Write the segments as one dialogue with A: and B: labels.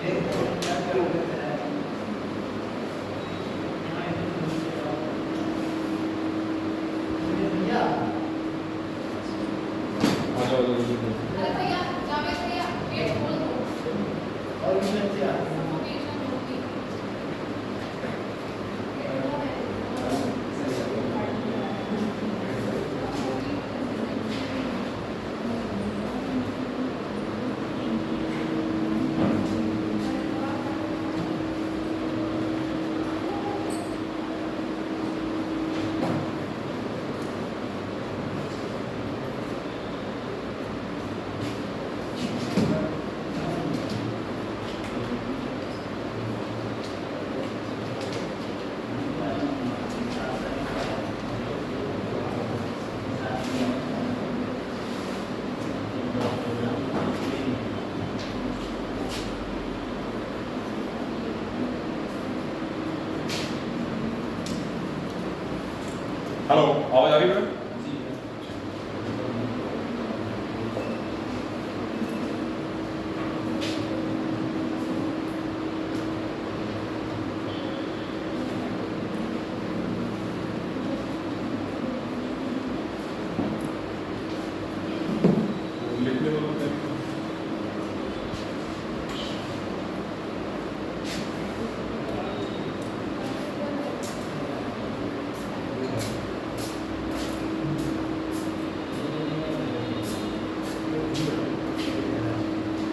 A: Hello, आवाज आ रही है?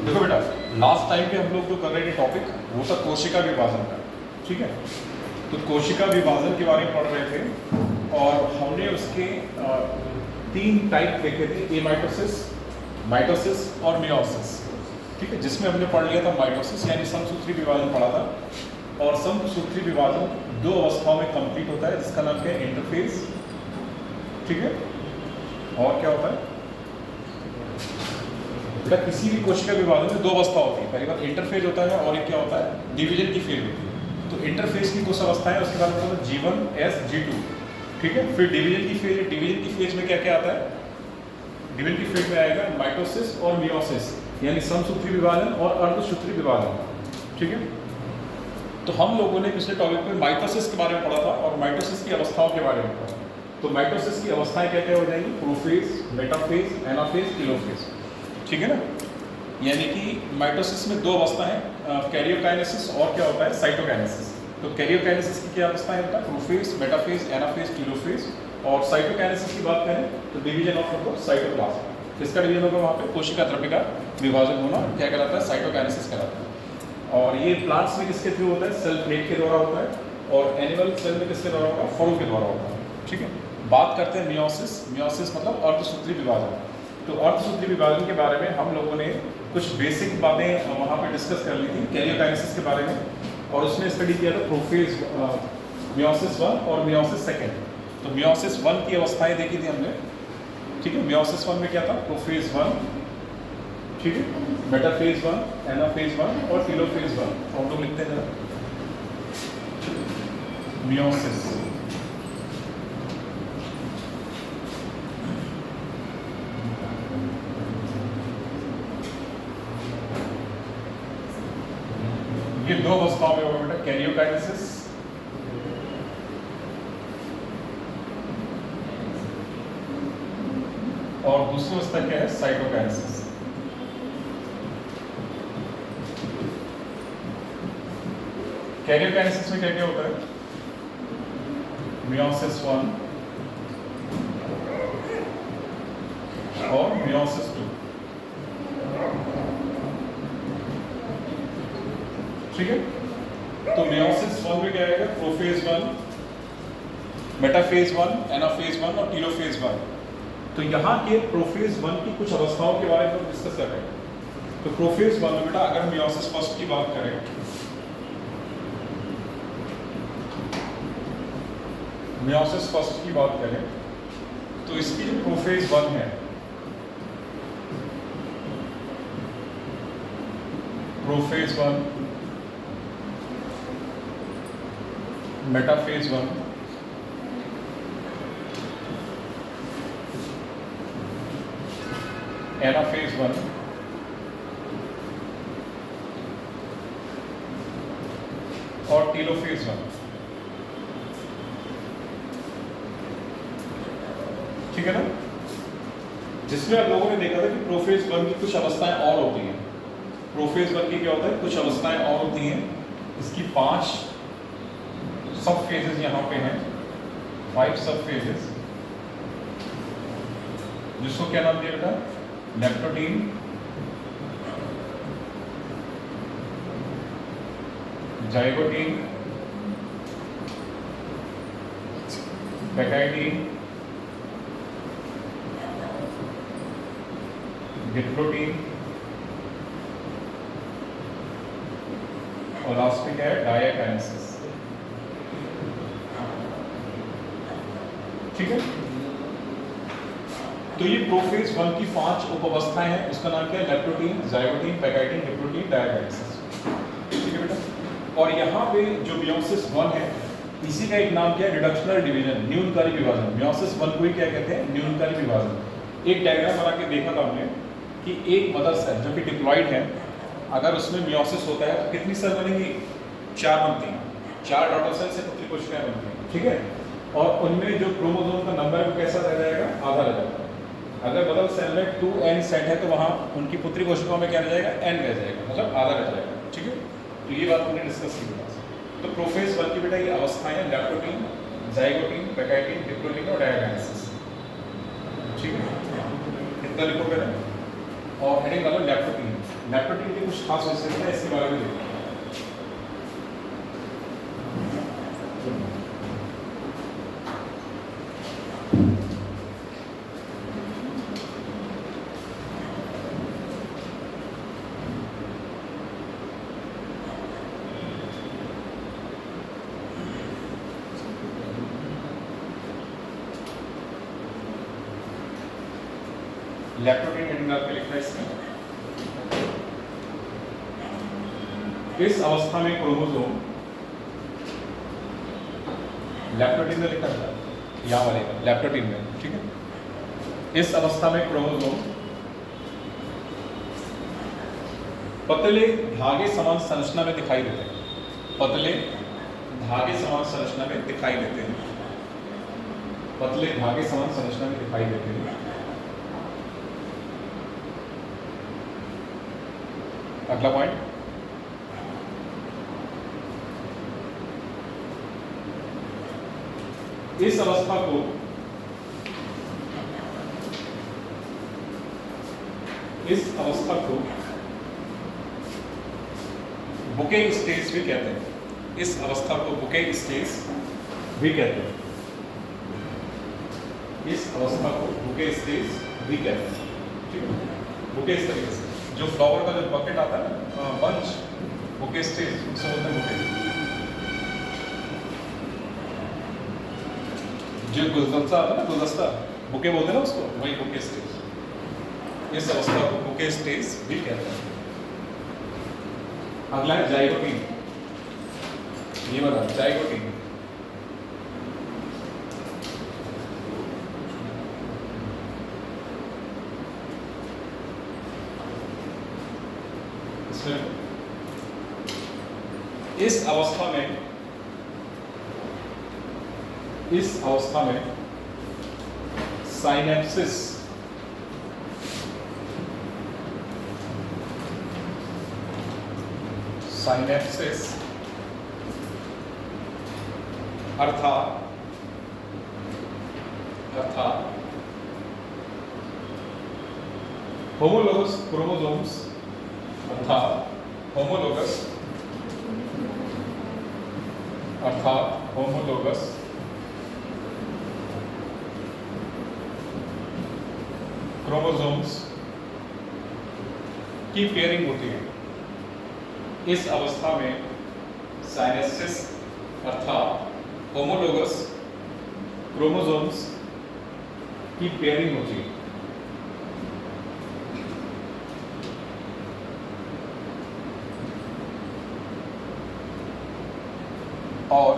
A: देखो बेटा, लास्ट टाइम पे हम लोग जो कर रहे थे टॉपिक वो था कोशिका विभाजन का, ठीक है। तो कोशिका विभाजन के बारे में पढ़ रहे थे और हमने उसके 3 टाइप देखे थे, एमाइटोसिस, माइटोसिस और मियोसिस, ठीक है। जिसमें हमने पढ़ लिया था माइटोसिस यानी समसूत्री विभाजन पढ़ा था, और समसूत्री विभाजन 2 अवस्थाओं में कंप्लीट होता है, जिसका नाम क्या है, इंटरफेज, ठीक है। और क्या होता है बेटा, किसी भी कोशिका विभाजन में 2 अवस्था होती है, पहली बार इंटरफेज होता है और एक क्या होता है, डिवीजन की फेज होती है। तो इंटरफेज की कुछ अवस्थाएं, उसके बाद होता है G1 S G2, ठीक है। फिर डिवीजन की फेज, डिवीजन की फेज में क्या क्या आता है, डिवीजन की फेज में आएगा माइटोसिस और मियोसिस यानी समसूत्री विभाजन और अर्धसूत्री विभाजन, ठीक है। तो हम लोगों ने पिछले टॉपिक में माइटोसिस के बारे में पढ़ा था और माइटोसिस की अवस्थाओं के बारे में पढ़ा। तो माइटोसिस की अवस्थाएं क्या क्या हो जाएंगी, प्रोफेज, मेटाफेज, एनाफेज, टेलोफेज, ठीक है ना। यानी कि माइटोसिस में 2 अवस्थाएं, कैरियोकाइनेसिस और क्या होता है, साइटोकाइनेसिस। तो कैरियोकाइनेसिस की क्या अवस्था है बेटा, प्रोफेज, मेटाफेज, एनाफेज, टेलोफेज। और साइटोकाइनेसिस की बात करें तो डिवीजन ऑफ साइटोप्लाज्म, किसका डिवीजन होगा वहाँ पे, कोशिका द्रव्य का विभाजन होना क्या कहलाता है, साइटोकाइनेसिस कहलाता है। और ये प्लांट्स में किसके थ्रू होता है, सेल प्लेट के द्वारा होता है, और एनिमल सेल में किसके द्वारा होगा, फरों के द्वारा होता है, ठीक है। बात करते हैं मियोसिस। मियोसिस मतलब अर्धसूत्री विभाजन। तो अर्धसूत्री विभाजन के बारे में हम लोगों ने कुछ बेसिक बातें वहाँ पे डिस्कस कर ली थी कैरियोकाइनेसिस के बारे में, और उसमें स्टडी किया था प्रोफेज, मियोसिस 1 और मियोसिस 2। तो मियोसिस 1 की अवस्थाएं देखी थी हमने, ठीक है। मियोसिस 1 में क्या था, प्रोफेज 1, ठीक है, मेटाफेज 1, एनाफेज 1 और टेलोफेज 1। हम लोग लिखते हैं मियोसिस, ये 2 अवस्थाओं में होगा बेटा, कैरियोकाइनेसिस और दूसरी अवस्था क्या है, साइटोकाइनेसिस। कैरियोकाइनेसिस में क्या क्या होता है, मियोसिस 1 और मियोसिस 2, ठीक है। तो मियोसिस 1 में क्या आएगा, प्रोफेज 1, मेटाफेज 1, एनाफेज 1 और टेलोफेज 1। तो यहाँ के प्रोफेज 1 की कुछ अवस्थाओं के बारे में डिस्कस कर रहे हैं। तो प्रोफेज 1 में बेटा अगर हम मियोसिस फर्स्ट की बात करें, मियोसिस फर्स्ट की बात करें तो इसकी जो प्रोफेज 1 है, प्रोफेज 1, मेटाफेज 1, एनाफेज 1 और टेलोफेज 1, ठीक है ना। जिसमें आप लोगों ने देखा था कि प्रोफेज 1 की कुछ अवस्थाएं और होती हैं। प्रोफेज 1 की क्या होता है, कुछ अवस्थाएं और होती हैं। इसकी 5 सब फेजेस यहाँ पे हैं, 5 सब फेजेस, जिसको क्या नाम दिया बेटा, लैक्टोटीन, जाइगोटीन, पैकाइटीन, डिप्लोटीन और लास्ट में क्या है, डायाकाइनेसिस, ठीक है। तो ये प्रोफेज 1 की 5 उपावस्थाएं हैं, उसका नाम क्या है, लैक्टोटीन, जाइगोटीन, पैकाइटीन, डिप्लोटीन, डायाकाइनेसिस, ठीक है बेटा। और यहाँ पे जो मियोसिस 1 है, इसी का एक नाम क्या है, रिडक्शनल डिवीजन, न्यूनकारी विभाजन। मियोसिस 1 को ही क्या कहते हैं, न्यूनकारी विभाजन। एक डायग्राम बना के देखा था हमने कि एक मदर सेल जो कि डिप्लॉइड है, अगर उसमें मियोसिस होता है तो कितनी सेल बनेंगी, 4 बनती हैं, 4 डॉटर सेल से पुत्री कोशिकाएं बनती हैं, ठीक है। और उनमें जो क्रोमोसोम का नंबर है वो कैसा रह जाएगा, आधा रह जाएगा। अगर मदर सेल में 2n सेट है तो वहाँ उनकी पुत्री कोशिकाओं में क्या रह जाएगा, n रह जाएगा, मतलब आधा रह जाएगा, ठीक है। तो ये बात हमने डिस्कस की बेटा। तो प्रोफेज 1 की बेटा ये अवस्थाएं हैं, लैक्टोटीन, जाइगोटीन, पैकाइटीन, डिप्लोटीन और डायाकाइनेसिस, ठीक है। इतना लिखो बेटा। और हेडिंग वाला लैक्टोटीन, लैक्टोटीन की कुछ खास विशेषता है, इसके बारे में देखो। लैक्टोटीन हेडिंग आपके लिखना है इसमें। इस अवस्था में क्रोमोसोम, लैक्टोटीन में लिखा था यहाँ वाले का, लैक्टोटीन में, ठीक है। इस अवस्था में क्रोमोसोम पतले धागे समान संरचना में दिखाई देते हैं, पतले धागे समान संरचना में दिखाई देते हैं, पतले धागे समान संरचना में दिखाई देते हैं। अगला पॉइंट, इस अवस्था को बुके स्टेज भी कहते हैं। इस अवस्था को बुके स्टेज भी कहते हैं। इस अवस्था को बुके स्टेज भी कहते हैं, ठीक है। बुके इस तरीके से, जो फ्लावर का जो बकेट आता है ना, बंच, बुके स्टेज, उसे बोलते हैं बुके। जो गुलदस्ता आता है ना, गुलदस्ता, बुके बोलते हैं ना उसको, वही बुके स्टेज। इस अवस्था को बुके स्टेज भी कहते हैं। अगला है जाइगोटीन, ये बता, जाइगोटीन इस अवस्था में साइनेप्सिस अर्थात होमोलोगस क्रोमोसोम्स, होमोलोगस क्रोमोसोम्स की पेयरिंग होती है। इस अवस्था में साइनेप्सिस अर्थात होमोलोगस क्रोमोसोम्स की पेयरिंग होती है। और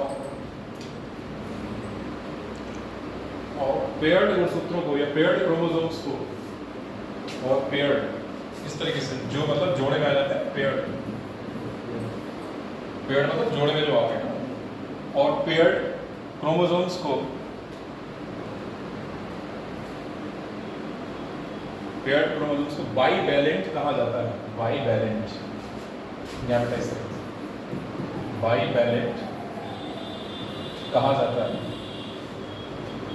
A: पेयर्ड गुणसूत्रों को या पेयर्ड क्रोमोसोम्स को, और पेयर्ड इस तरीके से, जो मतलब जोड़े में आ जाते हैं, पेयर्ड पेयर्ड मतलब जोड़े में जो आ गए ना, और पेयर्ड क्रोमोसोम्स को बाईवैलेंट कहा जाता है। बाईवैलेंट, यहाँ बेटा इस तरह से बाईवैलेंट कहा जाता है।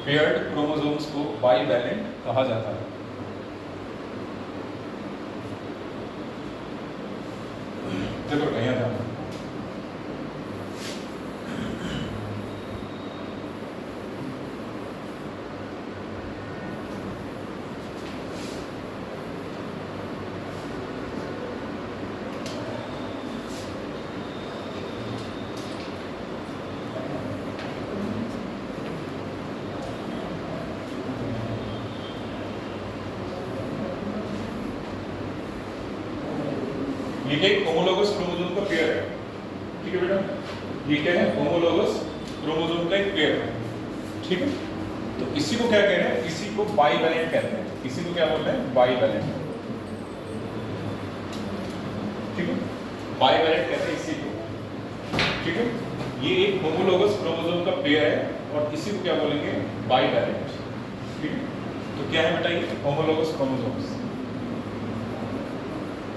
A: पेयर्ड क्रोमोसोम्स को बाईवैलेंट कहा जाता है। देखो कहीं ध्यान, ये क्या होमोलोगस क्रोमोसोम का पेयर है, ठीक है बेटा, ये क्या है होमोलोगस क्रोमोसोम का एक पेयर है, ठीक है। तो इसी को क्या कह रहे हैं, इसी को बाईवैलेंट कहते हैं, इसी को क्या बोलते हैं बाईवैलेंट, ठीक है, बाईवैलेंट कहते हैं इसी को, ठीक है। ये एक होमोलोगस क्रोमोसोम का पेयर है और इसी को क्या बोलेंगे बाईवैलेंट, ठीक है। तो क्या है बेटा ये होमोलोगस क्रोमोसोम्स,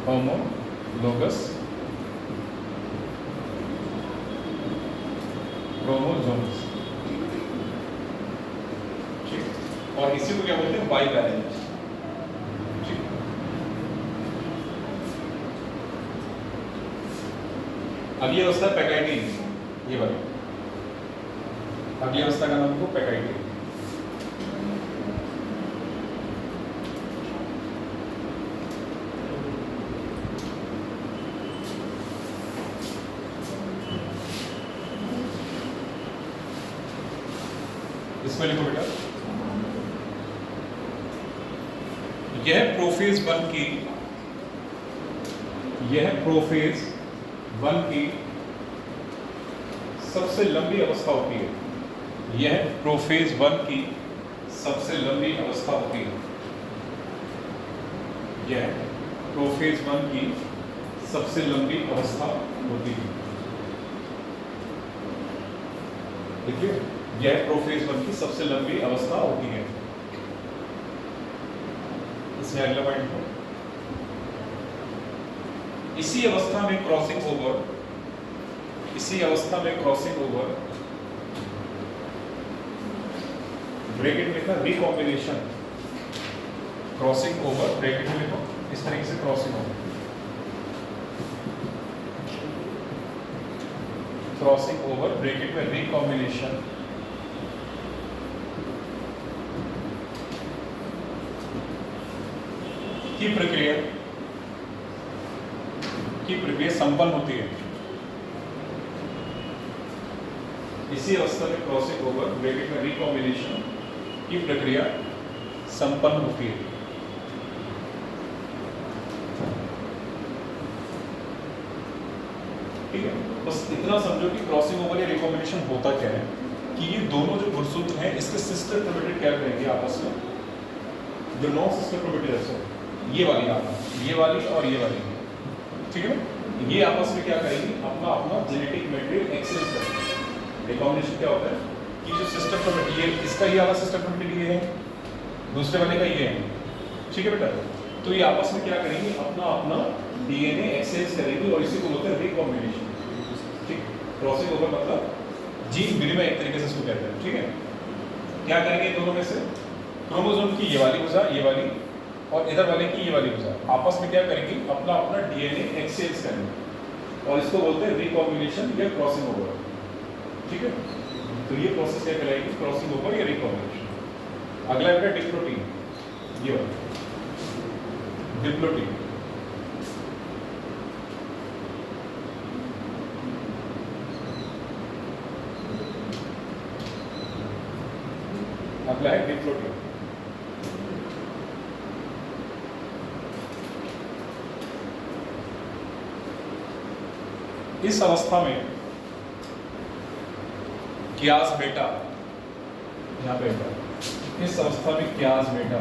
A: होमोलोगस क्रोमोसोम्स, ठीक, और इसी को क्या बोलते हैं बाईवैलेंट, ठीक। अब ये अवस्था पैकाइटिन, ये वाली अगली अवस्था का नाम को पैकाइटिन। इसमें लिखो बेटा, यह प्रोफेज 1 की, यह प्रोफेज 1 की सबसे लंबी अवस्था होती है, यह प्रोफेज 1 की सबसे लंबी अवस्था होती है, यह प्रोफेज 1 की सबसे लंबी अवस्था होती है, देखिए यह प्रोफेज 1 की सबसे लंबी अवस्था होती है। इसमें अगला पॉइंट हो, इसी अवस्था में क्रॉसिंग ओवर, इसी अवस्था में क्रॉसिंग ओवर, ब्रैकेट में लिखा रिकॉम्बिनेशन, क्रॉसिंग ओवर ब्रैकेट में लिखो इस तरीके से crossing over, crossing over bracket में रिकॉम्बिनेशन की प्रक्रिया संपन्न होती है। इसी अवस्था में क्रॉसिंग ओवर ब्रैकेट में रिकॉम्बिनेशन की प्रक्रिया संपन्न होती है। ठीक है, बस इतना समझो कि क्रॉसिंग ओवर या रिकॉम्बिनेशन होता क्या है, कि ये दोनों जो गुणसूत्र हैं इसके सिस्टर क्रोमेटिड क्या करेंगे आपस में, जो नॉन सिस्टर क्रोमेटिड है ये वाली आपस, ये वाली और ये वाली, ठीक है, ये आपस में क्या करेंगी, अपना अपना जेनेटिक मटेरियल एक्सचेंज करेंगे। रिकॉम्बिनेशन क्या होता है कि जो सिस्टर क्रोमेटिड, ये इसका ये वाला सिस्टर क्रोमेटिड ये है, दूसरे वाले का ये है, ठीक है बेटा, तो ये आपस में क्या करेंगे, अपना अपना डीएनए एक्सचेंज करेंगे और इसी को बोलते हैं रिकॉम्बिनेशन, ठीक। क्रॉसिंग ओवर मतलब जीन विनिमय एक तरीके से इसको कहते हैं, ठीक है। क्या करेंगे दोनों में से, क्रोमोसोम की ये वाली भुजा, ये वाली, और इधर वाले की ये वाली भुजा आपस में क्या करेंगी, अपना अपना डीएनए एक्सचेंज करेंगे और इसको बोलते हैं रिकॉम्बिनेशन या क्रॉसिंग ओवर, ठीक है। तो ये प्रोसेस क्या कहलाएगी, क्रॉसिंग ओवर या रिकॉम्बिनेशन। अगला है डिप्लोटीन, ये वाला डिप्लोटीन, अगला है डिप्लोटीन। इस अवस्था में क्यास बेटा, यहाँ पे इस अवस्था में क्यास बेटा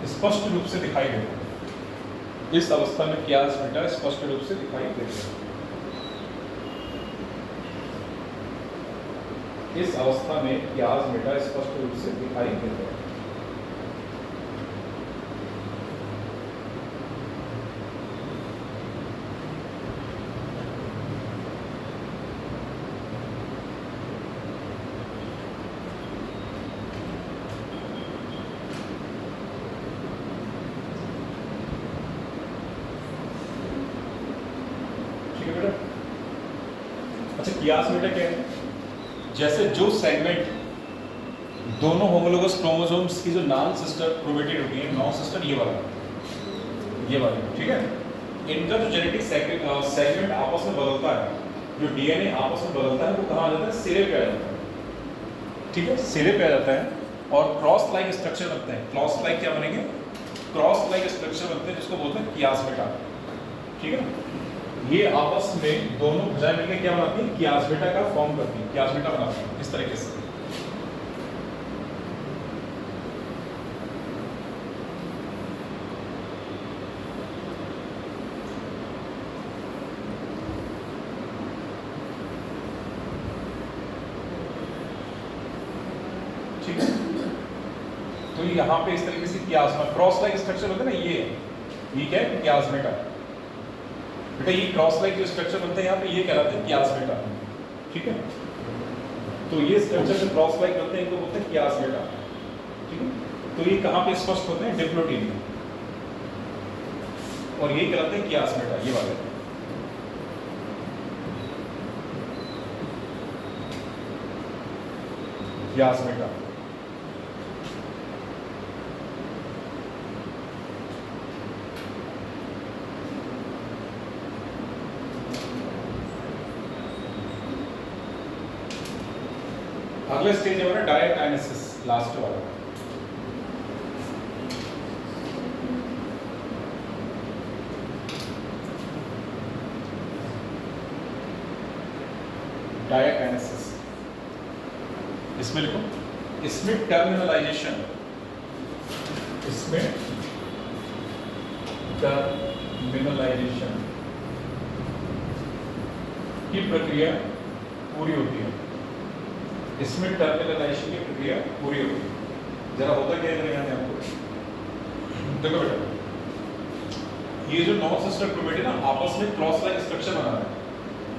A: स्पष्ट रूप से दिखाई देता है, इस अवस्था में कियास बीटा स्पष्ट रूप से दिखाई देते हैं। इस अवस्था में कियास बीटा स्पष्ट रूप से दिखाई देते हैं। अच्छा, कियास बीटा क्या है? जैसे जो सेगमेंट दोनों होमोलोगस क्रोमोसोम्स की जो नॉन सिस्टर क्रोमेटिड होती है, नॉन सिस्टर ये वाला, ठीक है, इनका जो जेनेटिक सेगमेंट आपस में बदलता है, जो डीएनए आपस में बदलता है, वो कहाँ आ जाता है? सिरे पे आ जाता है। ठीक है, सिरे पे आ जाता है और क्रॉस लाइक स्ट्रक्चर बनते हैं। क्रॉस लाइक क्या बनेंगे? क्रॉस लाइक स्ट्रक्चर बनते हैं, जिसको बोलते हैं कियास बीटा। ठीक है, ये आपस में दोनों भुजाएं मिलकर क्या बनाती हैं? कियास बीटा का फॉर्म करती हैं, कियास बीटा बनाती हैं इस तरीके से। ठीक है, तो यहाँ पे इस तरीके से कियास में क्रॉस लाइक स्ट्रक्चर होता है ना, ये क्या है? कियास बीटा। बेटा ये क्रॉस लाइक जो स्ट्रक्चर बनते हैं यहाँ पे, ये कहलाते हैं कियास बीटा। ठीक है, तो ये स्ट्रक्चर जो क्रॉस लाइक बनते हैं इनको बोलते हैं कियास बीटा। ठीक है, तो ये कहाँ पे स्पष्ट होते हैं? डिप्लोइड में, और ये कहलाते हैं कियास बीटा, ये वाले। कियास बीटा। अगला स्टेज है डायकाइनेसिस, लास्ट वाला। डायकाइनेसिस, इसमें लिखो, इसमें टर्मिनलाइजेशन, इसमें टर्मिनलाइजेशन की प्रक्रिया पूरी होती है। इसमें टर्मिनलाइजेशन की प्रक्रिया पूरी होती है। जरा होता क्या है यहाँ आपको देखो बेटा, ये जो नॉन सिस्टर क्रोमेटिड ना आपस में क्रॉस लाइक स्ट्रक्चर बना रहा है,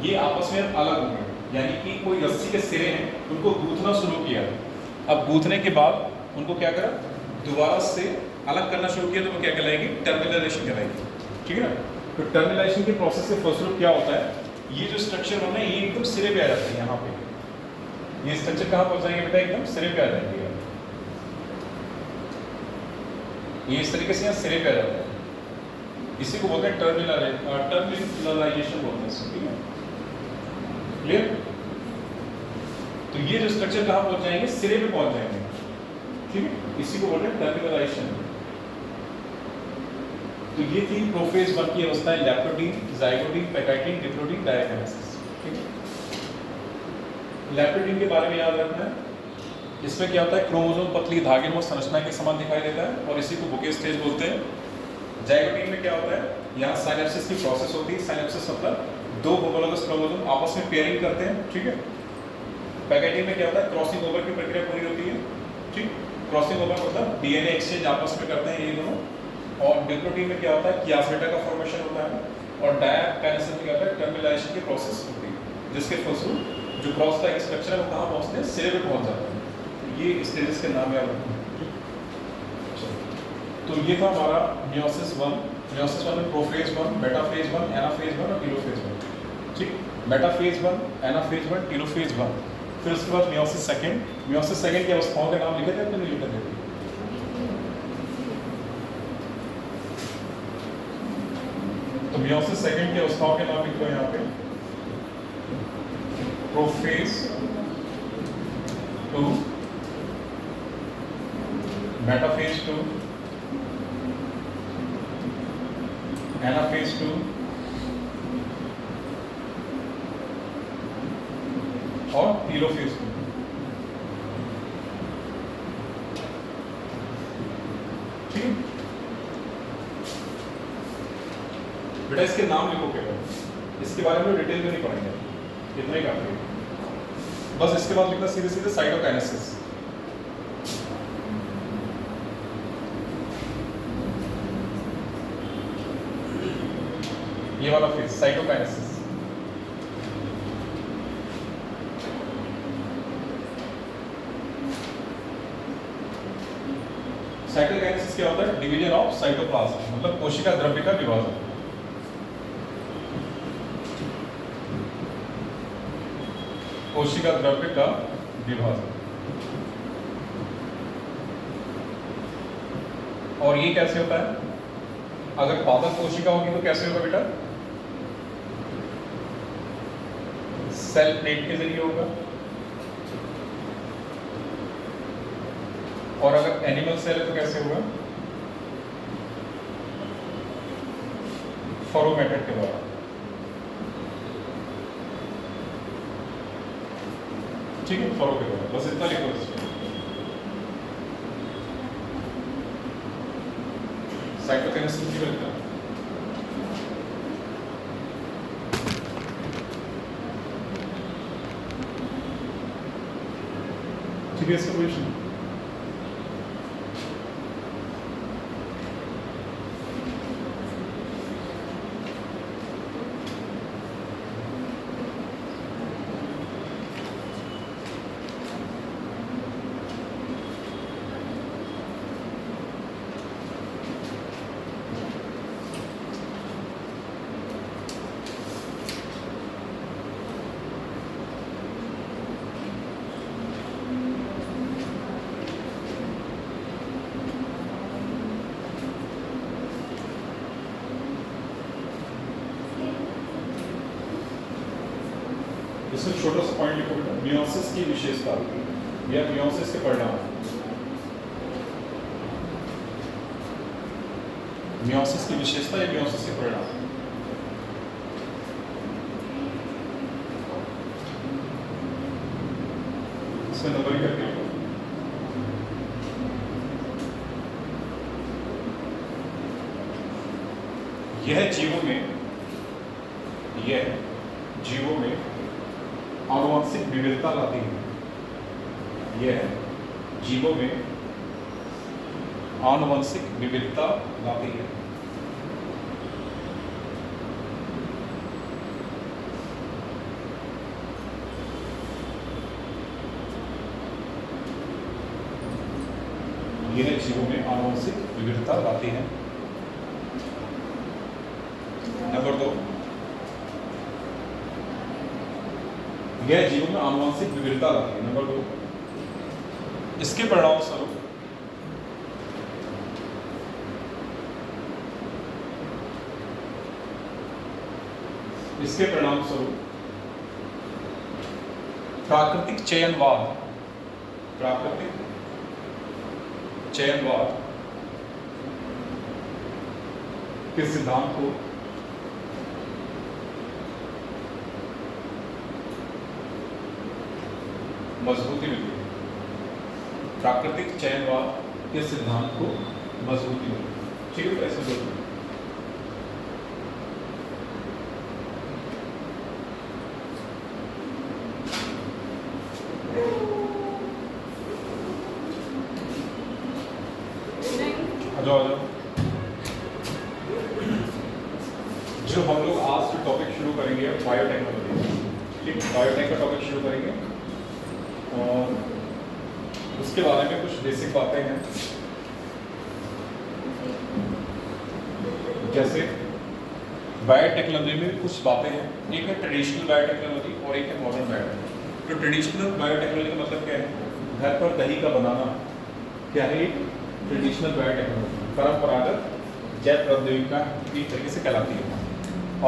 A: ये आपस में अलग होंगे, यानी कि कोई रस्सी के सिरे हैं, उनको गूंथना शुरू किया। अब गूंथने के बाद उनको क्या करा? दोबारा से अलग करना शुरू किया, तो वो क्या कहलाएगी? टर्मिनलाइजेशन कहलाएगी। ठीक है ना, तो टर्मिनलाइजेशन के प्रोसेस के फलस्वरूप क्या होता है? ये जो स्ट्रक्चर बना है ये एकदम सिरे पे आ जाता है। यहाँ पे ये स्ट्रक्चर कहाँ पहुंच जाएंगे बेटा? एकदम सिरे पे आ जाएंगे। ये इस तरीके से यहाँ सिरे पे आ जाता है, इसी को बोलते हैं टर्मिनलाइजेशन बोलते हैं। ठीक है, क्लियर? तो ये जो स्ट्रक्चर कहाँ पहुंच जाएंगे? सिरे पे पहुंच जाएंगे। ठीक है, इसी को बोलते हैं टर्मिनलाइजेशन। तो ये थी प्रोफेज 1 की अवस्थाएं, लैप्टोडीन, जाइगोडीन, पैकाइटिन, डिप्लोडीन, डायकाइनेसिस। ठीक है, लैप्टोडीन के बारे में याद रखना है। इसमें क्या होता है? क्रोमोसोम पतली धागे में संरचना के समान दिखाई देता है, और इसी को बुके स्टेज बोलते हैं। जाइगोडीन में क्या होता है? यहाँ साइनेप्सिस की प्रोसेस होती है। साइनेप्सिस मतलब दो होमोलोगस क्रोमोसोम आपस में पेयरिंग करते हैं। ठीक है, पैकाइटिन में क्या होता है? क्रॉसिंग ओवर की प्रक्रिया पूरी होती है। ठीक, क्रॉसिंग ओवर मतलब डीएनए एक्सचेंज आपस में करते हैं ये दोनों। और डिप्लोडीन में क्या होता है? कियास बीटा का फॉर्मेशन होता है। और डायकाइनेसिस में क्या होता है? टर्मिनलाइजेशन की प्रोसेस होती है, जिसके फलस्वरूप जो क्रॉस लाइक स्ट्रक्चर है वो कहाँ पहुँचते हैं? सिरे पे पहुँच जाते हैं। ये स्टेजेस के नाम याद रखना। तो ये था हमारा मियोसिस 1। मियोसिस 1 में प्रोफेज 1, मेटाफेज 1, एनाफेज 1 और टेलोफेज 1। ठीक, मेटाफेज 1, एनाफेज 1, टेलोफेज 1। फिर उसके बाद मियोसिस 2। मियोसिस 2 की अवस्थाओं के नाम लिखे थे आपने? नहीं लिखे थे? तो मियोसिस 2 की अवस्थाओं के नाम लिखो यहाँ पे। प्रोफेज 2, मेटाफेज 2, एनाफेज 2 और टेलोफेज 2। ठीक है, बेटा इसके नाम लिखो केवल, इसके बारे में डिटेल में नहीं पढ़ेंगे, इतना ही काफी है। बस इसके बाद लिखना सीधे सीधे साइटोकाइनेसिस। ये वाला फेज साइटोकाइनेसिस। साइटोकाइनेसिस क्या होता है? डिवीजन ऑफ साइटोप्लाज्म, मतलब कोशिका द्रव्य का विभाजन। कोशिका द्रव्य का विभाजन। और ये कैसे होता है? अगर पादप कोशिका होगी तो कैसे होगा बेटा? सेल प्लेट के जरिए होगा। और अगर एनिमल सेल है तो कैसे होगा? फरो मेथड के द्वारा। ठीक है, फरो के द्वारा। बस इतना लिखो इसमें। साइटोकाइनेसिस की वजह ठीक है, इसका क्वेश्चन इसमें छोटा सा पॉइंट लिखो बेटा, मियोसिस की विशेषता या मियोसिस के परिणाम। मियोसिस की विशेषता या मियोसिस के परिणाम। इसमें नंबर करके लिखो। यह जीवों में आनुवंशिक विविधता लाती है। यह जीवों में आनुवंशिक विविधता लाती है। यह जीवों में आनुवंशिक विविधता लाती है। नंबर 2, यह जीवों में आनुवंशिक विविधता लाती है। नंबर 2, इसके परिणाम स्वरूप प्राकृतिक चयनवाद के सिद्धांत को मजबूती मिलती है। प्राकृतिक चयनवाद के सिद्धांत को मजबूती मिलती है। ठीक है, ऐसे बोलते हैं। आ जाओ। जो हम लोग आज से टॉपिक शुरू करेंगे बायोटेक्नोलॉजी। ठीक, बायोटेक का टॉपिक शुरू करेंगे और उसके बारे में कुछ बेसिक बातें हैं, जैसे बायोटेक्नोलॉजी में कुछ बातें हैं। एक है ट्रेडिशनल बायोटेक्नोलॉजी और एक है मॉडर्न बायोटेक्नोलॉजी। तो ट्रेडिशनल बायोटेक्नोलॉजी का मतलब क्या है? घर पर दही का बनाना क्या है? ट्रेडिशनल बायोटेक्नोलॉजी परंपरागत जैव प्रौद्योगिकी की तरीके से कहलाती है।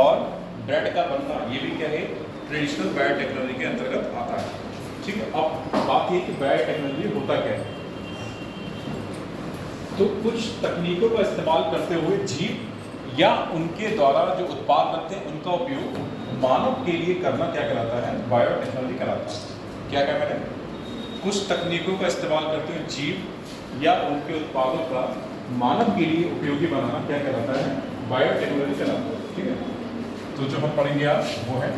A: और ब्रेड का बनना ये भी क्या है? ट्रेडिशनल बायोटेक्नोलॉजी के अंतर्गत आता है। ठीक है, अब बात ये कि बायोटेक्नोलॉजी होता क्या है। तो कुछ तकनीकों का इस्तेमाल करते हुए जीव या उनके द्वारा जो उत्पाद बनते हैं उनका उपयोग मानव के लिए करना क्या कहलाता है? बायोटेक्नोलॉजी कहलाता है। क्या मैंने कुछ तकनीकों का इस्तेमाल करते हुए जीव या उनके उत्पादों का मानव के लिए उपयोगी बनाना क्या कहलाता है? बायोटेक्नोलॉजी कहलाता है। ठीक है, तो जो हम पढ़ेंगे आज वो है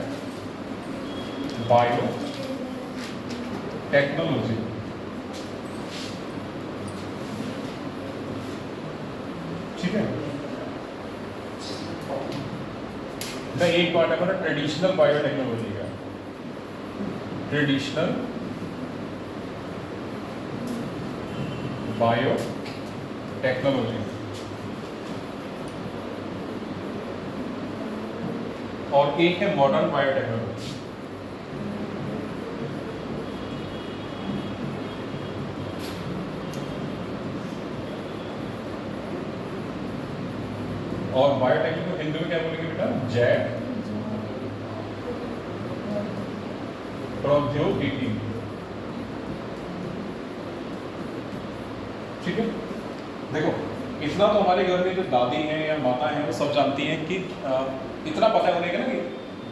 A: बायोटेक्नोलॉजी। ठीक है, एक पार्ट है हमारा ट्रेडिशनल बायोटेक्नोलॉजी का, ट्रेडिशनल बायोटेक्नोलॉजी, और एक है मॉडर्न बायोटेक्नोलॉजी। और बायोटेक्नोलॉजी को हिंदी में क्या बोलेंगे बेटा? जैव प्रौद्योगिकी। ठीक है, देखो इतना तो हमारे घर में जो दादी हैं या माता हैं वो सब जानती हैं कि इतना पता है उन्हें ना कि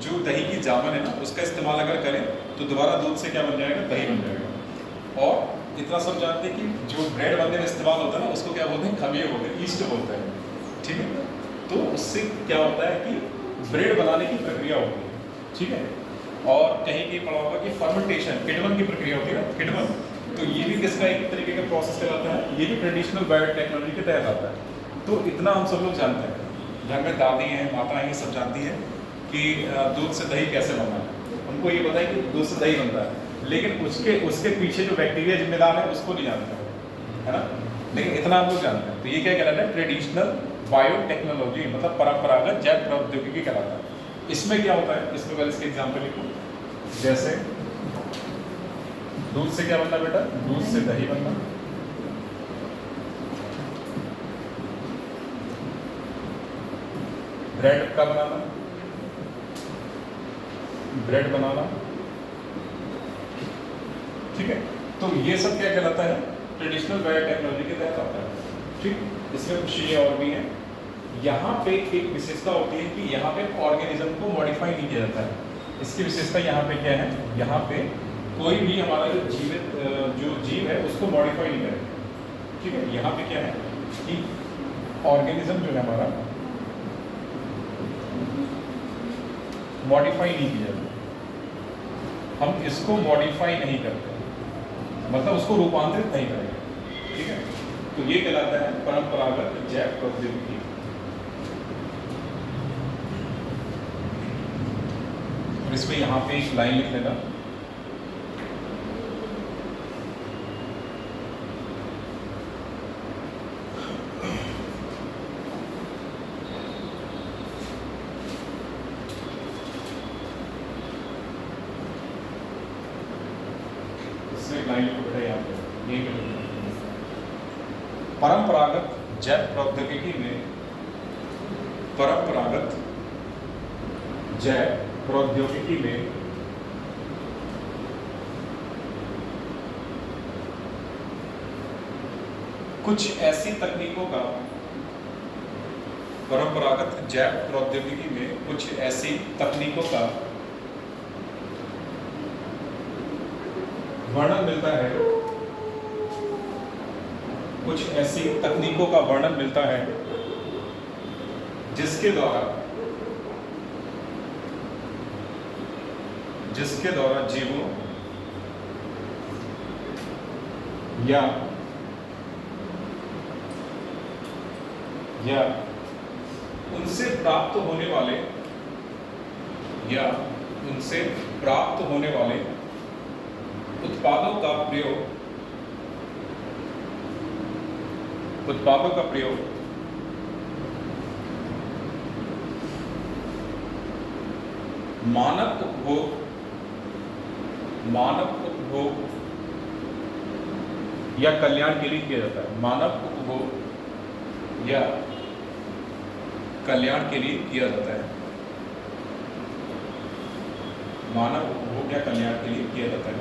A: जो दही की जामन है ना उसका इस्तेमाल अगर करें तो दोबारा दूध से क्या बन जाएगा? दही बन जाएगा। और इतना सब जानते हैं कि जो ब्रेड बनने में इस्तेमाल होता है ना उसको क्या बोलते हैं? खमीर बोलते हैं, ईस्ट बोलते हैं। ठीक है, तो उससे क्या होता है कि ब्रेड बनाने की प्रक्रिया होती है। ठीक है, और कहीं कहीं पढ़ा होगा कि फर्मेंटेशन, किण्वन की प्रक्रिया होती है ना, किण्वन, तो ये भी किसका एक तरीके का प्रोसेस कहलाता है? ये भी ट्रेडिशनल बायोटेक्नोलॉजी के तहत आता है। तो इतना हम सब लोग जानते हैं, घर में दादी हैं, माताएं हैं, सब जानती हैं कि दूध से दही कैसे बनना है। उनको ये पता है कि दूध से दही बनता है, लेकिन उसके पीछे जो बैक्टीरिया जिम्मेदार है उसको नहीं जानते, है ना। लेकिन इतना हम लोग जानते हैं। तो ये क्या कहलाता है? ट्रेडिशनल बायोटेक्नोलॉजी, मतलब परंपरागत जैव प्रौद्योगिकी कहलाता है। इसमें क्या होता है? इसमें पहले इसके एग्जाम्पल लिखो। जैसे दूध से क्या बनना बेटा? दूध से दही बनना। ब्रेड का बनाना, ब्रेड बनाना। ठीक है, तो ये सब क्या कहलाता है? ट्रेडिशनल बायोटेक्नोलॉजी के तहत आता है। ठीक, इसमें कुछ चीजें और भी हैं। यहाँ पे एक विशेषता होती है कि यहाँ पे ऑर्गेनिज्म को मॉडिफाई नहीं किया जाता है। इसकी विशेषता यहाँ पे क्या है? यहाँ पे कोई भी हमारा जो जीव है उसको मॉडिफाई नहीं करेगा। ठीक है, यहाँ पे क्या है कि ऑर्गेनिज्म जो है हमारा मॉडिफाई नहीं किया जाता, हम इसको मॉडिफाई नहीं करते, मतलब उसको रूपांतरित नहीं करेंगे। ठीक है, तो ये कहलाता है परंपरागत जैव प्रौद्योगिकी। और इसमें यहाँ पे एक लाइन लिख लेना, परंपरागत जैव प्रौद्योगिकी में, परंपरागत जैव प्रौद्योगिकी में कुछ ऐसी तकनीकों का, परंपरागत जैव प्रौद्योगिकी में कुछ ऐसी तकनीकों का वर्णन मिलता है, कुछ ऐसी तकनीकों का वर्णन मिलता है जिसके द्वारा जीवों या उनसे प्राप्त होने वाले उत्पादों का प्रयोग मानव उपभोग या कल्याण के लिए किया जाता है। मानव उपभोग या कल्याण के लिए किया जाता है। मानव उपभोग या कल्याण के लिए किया जाता है।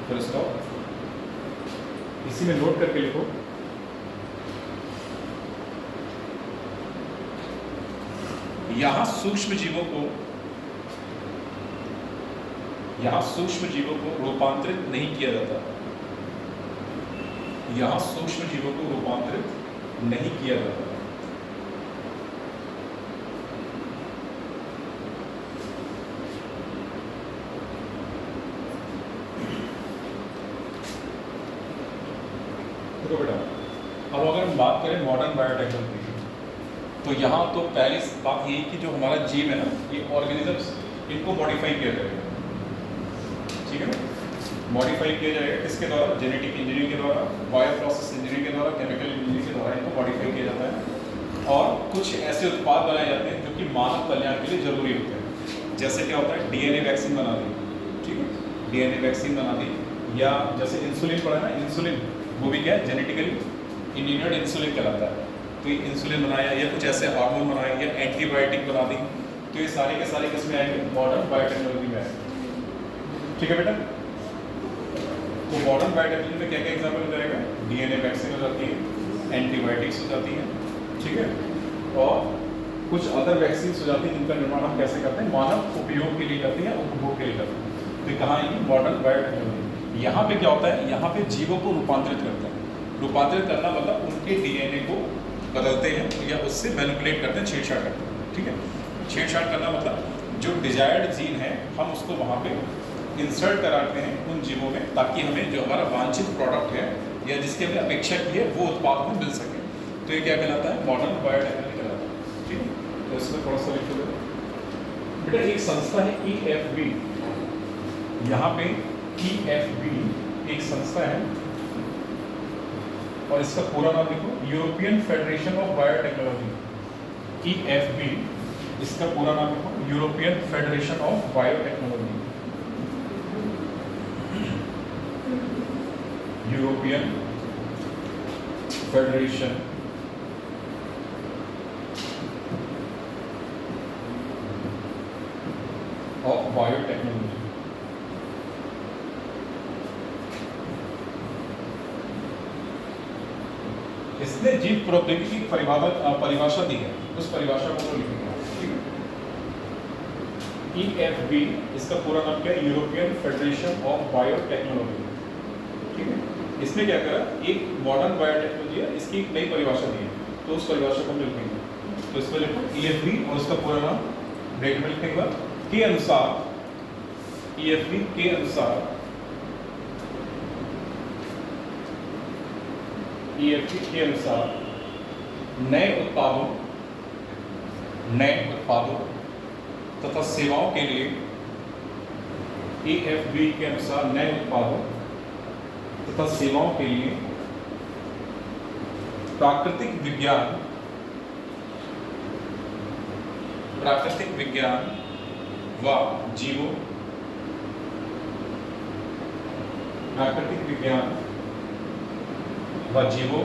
A: फिर स्टॉप, इसी में नोट करके लिखो। यहां सूक्ष्म जीवों को रूपांतरित नहीं किया जाता। यहां सूक्ष्म जीवों को रूपांतरित नहीं किया जाता। देखो बेटा, अब अगर हम बात करें मॉडर्न बायोटेक्नोलॉजी की, तो यहाँ तो पहली बात यही कि जो हमारा जीव है ना, ये ऑर्गेनिजम्स, इनको मॉडिफाई किया जाएगा, ठीक है ना। मॉडिफाई किया जाएगा किसके द्वारा? जेनेटिक इंजीनियरिंग के द्वारा, बायो प्रोसेस इंजीनियरिंग के द्वारा, केमिकल इंजीनियरिंग के द्वारा इनको मॉडिफाई किया जाता है। और कुछ ऐसे उत्पाद बनाए जाते हैं जो कि मानव कल्याण के लिए जरूरी होते हैं। जैसे क्या होता है, डीएनए वैक्सीन बना दी, ठीक है, डीएनए वैक्सीन बना दी, या जैसे इंसुलिन पड़ा है ना, इंसुलिन वो भी क्या है, जेनेटिकली इंजीनियर्ड इंसुलिन कहलाता है। तो ये इंसुलिन बनाया, या कुछ ऐसे हार्मोन बनाए, या एंटीबायोटिक बना दी, तो ये सारे के सारे किसमें आएंगे? मॉडर्न बायोटेक्नोलॉजी में आएंगे, ठीक है बेटा। तो मॉडर्न बायोटेक्नोलॉजी में क्या क्या एग्जाम्पल हो जाएगा? डीएनए वैक्सीन हो जाती है, एंटीबायोटिक्स हो जाती हैं, ठीक है, और कुछ अदर वैक्सीन हो जाती हैं जिनका निर्माण हम कैसे करते हैं? मानव उपयोग के लिए करते हैं, उपभोग के लिए करते हैं। तो कहाँ आएगी? Modern biotechnology. यहाँ पे क्या होता है? यहाँ पे जीवों को रूपांतरित करते हैं। रूपांतरित करना मतलब उनके डीएनए को बदलते हैं या उससे मैनिपुलेट करते हैं, छेड़छाड़ करते हैं, ठीक है। छेड़छाड़ करना मतलब जो डिजायर्ड जीन है हम उसको वहाँ पे इंसर्ट कराते हैं उन जीवों में, ताकि हमें जो हमारा वांछित प्रोडक्ट है या जिसकी हमने अपेक्षा की है वो उत्पाद हमें मिल सके। तो ये क्या कहलाता है? मॉडर्न बायोटेक्नोलॉजी कहलाता है, ठीक है। तो इसमें थोड़ा सा लिख दो बेटा। एक संस्था है EFB, यहाँ पे EFB एक संस्था है और इसका पूरा नाम लिखो, European federation of biotechnology. EFB इसका पूरा नाम लिखो, European federation of biotechnology. European federation of biotechnology. इसने जीव प्रौद्योगिकी की परिभाषा दी है, उस परिभाषा को तो लिखेंगे, ठीक है। EFB इसका पूरा नाम क्या है? यूरोपियन फेडरेशन ऑफ बायोटेक्नोलॉजी, ठीक है। इसने क्या करा? एक मॉडर्न बायोटेक्नोलॉजी है, इसकी एक नई परिभाषा दी है, तो उस परिभाषा को हम लिखेंगे। तो इसमें लिखो EFB और उसका पूरा नाम ब्रैकेट में लिखने के बाद के अनुसार, EFB के अनुसार, EFB के अनुसार नए उत्पादों तथा सेवाओं के लिए, EFB के अनुसार नए उत्पादों तथा सेवाओं के लिए प्राकृतिक विज्ञान व जीवों,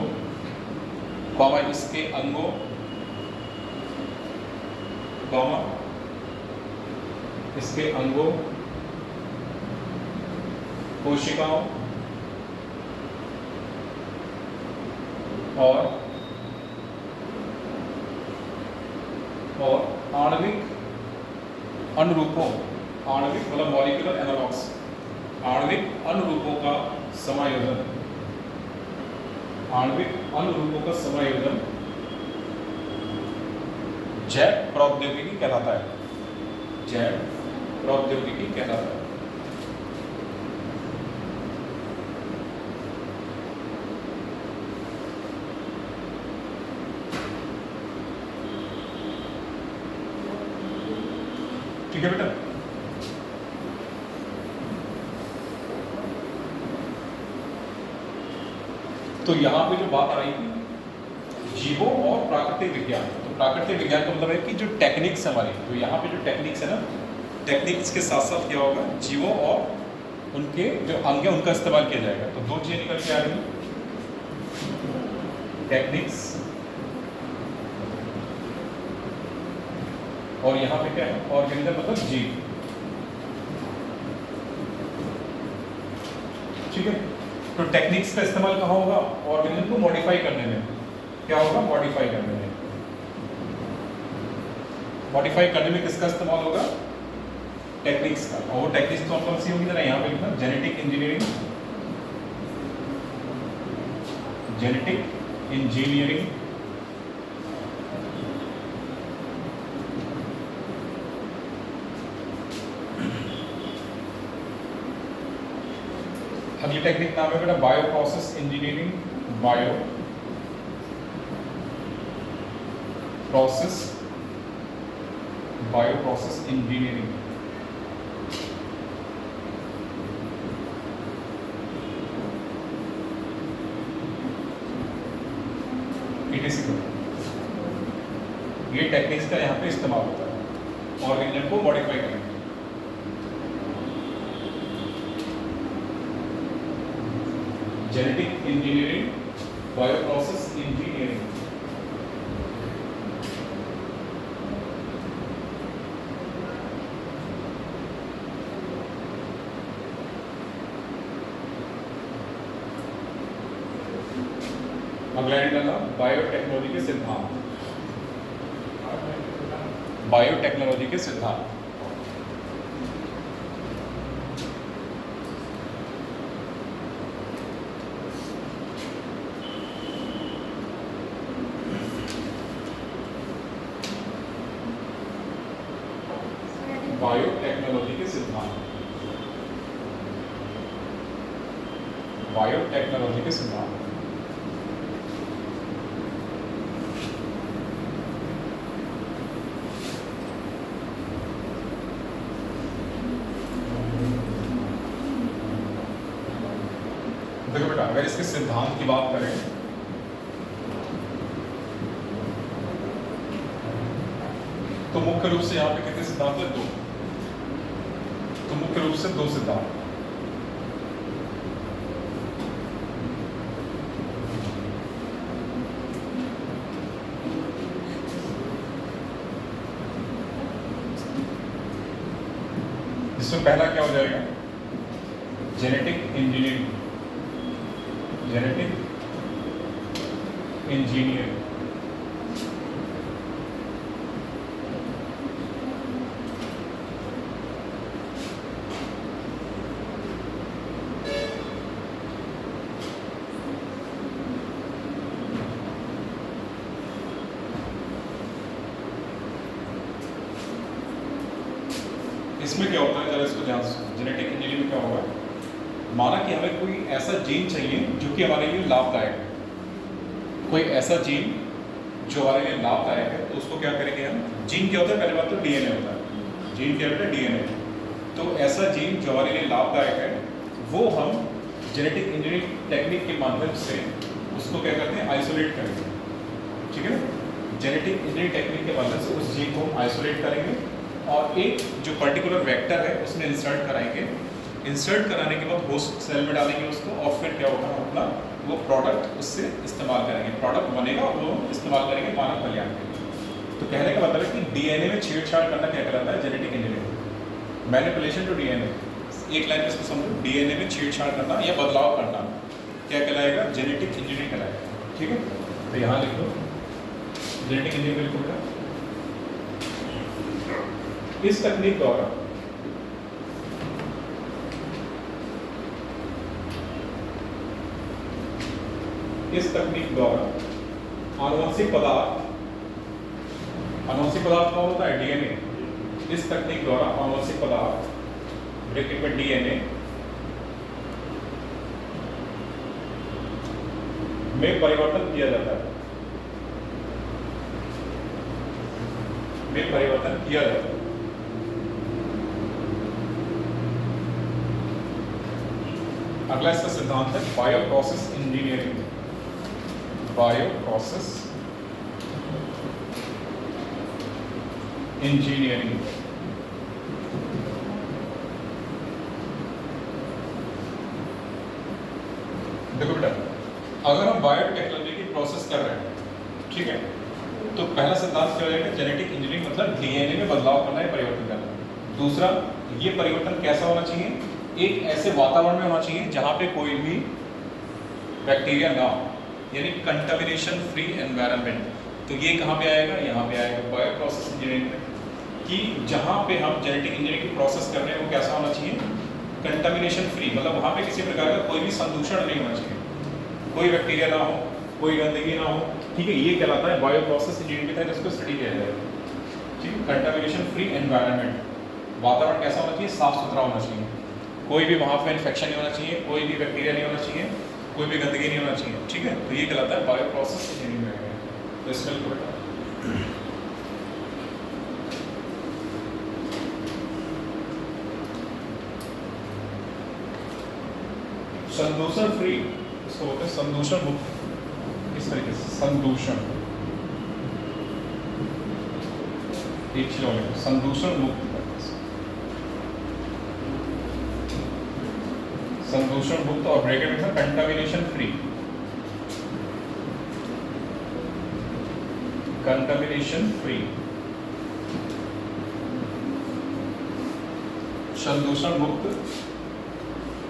A: इसके अंगों, कोशिकाओं और आणविक अनुरूपों, आणविक मतलब मॉलिक्यूलर एनालॉग्स, आणविक अनुरूपों का समायोजन, जैव प्रौद्योगिकी कहलाता है, जैव प्रौद्योगिकी कहलाता है। ठीक है बेटा। तो यहाँ पे जो बात आ रही थी जीवों और प्राकृतिक विज्ञान, तो प्राकृतिक विज्ञान का मतलब है कि जो टेक्निक्स हमारी, तो यहाँ पे जो टेक्निक्स है ना, टेक्निक्स के साथ साथ क्या होगा? जीवों और उनके जो अंग है उनका इस्तेमाल किया जाएगा। तो दो चीजें निकल के आ रही, टेक्निक्स और यहाँ पे क्या है? ऑर्गेनिज्म मतलब जीव, ठीक है। तो टेक्निक्स का इस्तेमाल कहाँ होगा? ऑर्गेनिज्म को मॉडिफाई करने में। क्या होगा? मॉडिफाई करने में। मॉडिफाई करने में किसका इस्तेमाल होगा? टेक्निक्स का। और वो टेक्निक्स कौन कौन सी होंगी? जरा यहाँ पे लिखना, जेनेटिक इंजीनियरिंग, अगली टेक्निक नाम है बेटा bio process engineering, bio process engineering. ये टेक्निक्स का यहाँ पे इस्तेमाल होता है ऑर्गेनिज्म को मॉडिफाई करने के लिए। Genetic engineering, bioprocess engineering. अगला निकाला बायोटेक्नोलॉजी के सिद्धांत। बायोटेक्नोलॉजी के सिद्धांत बायोटेक्नोलॉजी के सिद्धांत बायोटेक्नोलॉजी के सिद्धांत। देखो बेटा, अगर इसके सिद्धांत की बात करें तो मुख्य रूप से यहाँ पे कितने सिद्धांत है? दो। तो मुख्य रूप से दो सिद्धांत। जिसमें पहला क्या हो जाएगा? Genetic engineering. जेनेटिक इंजीनियरिंग इसमें क्या होता है, जरा इसको ध्यान से। जेनेटिक इंजीनियरिंग में क्या होगा? माना कि हमें कोई ऐसा जीन चाहिए जो कि हमारे लिए लाभदायक है। कोई ऐसा जीन जो हमारे लिए लाभदायक है, तो उसको क्या करेंगे हम? जीन क्या होता है? पहले बात तो डीएनए होता है। जीन क्या होता है? डीएनए। तो ऐसा जीन जो हमारे लिए लाभदायक है, वो हम जेनेटिक इंजीनियरिंग टेक्निक के माध्यम से उसको क्या करते हैं? आइसोलेट करेंगे। ठीक है ना? जेनेटिक इंजीनियरिंग टेक्निक के माध्यम से उस जीन को हम आइसोलेट करेंगे और एक जो पर्टिकुलर वेक्टर है उसमें इंसर्ट कराएंगे। इंसर्ट कराने के बाद होस्ट सेल में डालेंगे उसको, और फिर क्या होगा? हम अपना वो प्रोडक्ट उससे इस्तेमाल करेंगे। प्रोडक्ट बनेगा, वो इस्तेमाल करेंगे मानव कल्याण के लिए। तो कहने का मतलब है कि डीएनए में छेड़छाड़ करना क्या कहलाता है? Genetic engineering. Manipulation to DNA. एक लाइन में इसको समझो, डीएनए में छेड़छाड़ करना या बदलाव करना क्या कहलाएगा? जेनेटिक इंजीनियरिंग कहलाएगा। ठीक है, तो यहाँ लिख दो जेनेटिक इंजीनियरिंग लिखो बेटा। इस तकनीक द्वारा आनुवंशिक पदार्थ कौन होता है? डीएनए। इस तकनीक द्वारा आनुवंशिक पदार्थ ब्रैकेट में डीएनए में परिवर्तन किया जाता है। अगला इसका सिद्धांत है बायोप्रोसेस इंजीनियरिंग। Bioprocess engineering. देखो बेटा, अगर हम बायोटेक्नोलॉजी की प्रोसेस कर रहे हैं, ठीक है, तो पहला सिद्धांत क्या हो जाएगा? जेनेटिक इंजीनियरिंग मतलब डीएनए में बदलाव करना है, परिवर्तन करना। दूसरा, ये परिवर्तन कैसा होना चाहिए? एक ऐसे वातावरण में होना चाहिए जहाँ पे कोई भी बैक्टीरिया ना हो, यानी कंटामिनेशन फ्री एनवायरनमेंट। तो ये कहाँ पे आएगा? यहाँ पे आएगा बायोप्रोसेस इंजीनियरिंग में, कि जहाँ पे हम जेनेटिक इंजीनियरिंग की प्रोसेस कर रहे हैं वो कैसा होना चाहिए? कंटामिनेशन फ्री, मतलब वहाँ पे किसी प्रकार का कोई भी संदूषण नहीं होना चाहिए, कोई बैक्टीरिया ना हो, कोई गंदगी ना हो। ठीक है, ये कहलाता है बायोप्रोसेस इंजीनियरिंग के तहत इसको स्टडी किया जाएगा। ठीक है, कंटामिनेशन फ्री एनवायरनमेंट, वातावरण कैसा होना चाहिए? साफ सुथरा होना चाहिए, कोई भी वहाँ पे इन्फेक्शन नहीं होना चाहिए, कोई भी बैक्टीरिया नहीं होना चाहिए, कोई भी गंदगी नहीं होना चाहिए, ठीक है। तो ये कहलाता है बायो प्रोसेस इंजीनियरिंग में। तो इसमें लिखो बेटा संदूषण फ्री, इसको बोलते हैं संदूषण मुक्त। इस तरीके से संदूषण, एक चीज और संदूषण मुक्त, संदूषण मुक्त और ब्रैकेट में कंटामिनेशन फ्री, कंटामिनेशन फ्री, संदूषण मुक्त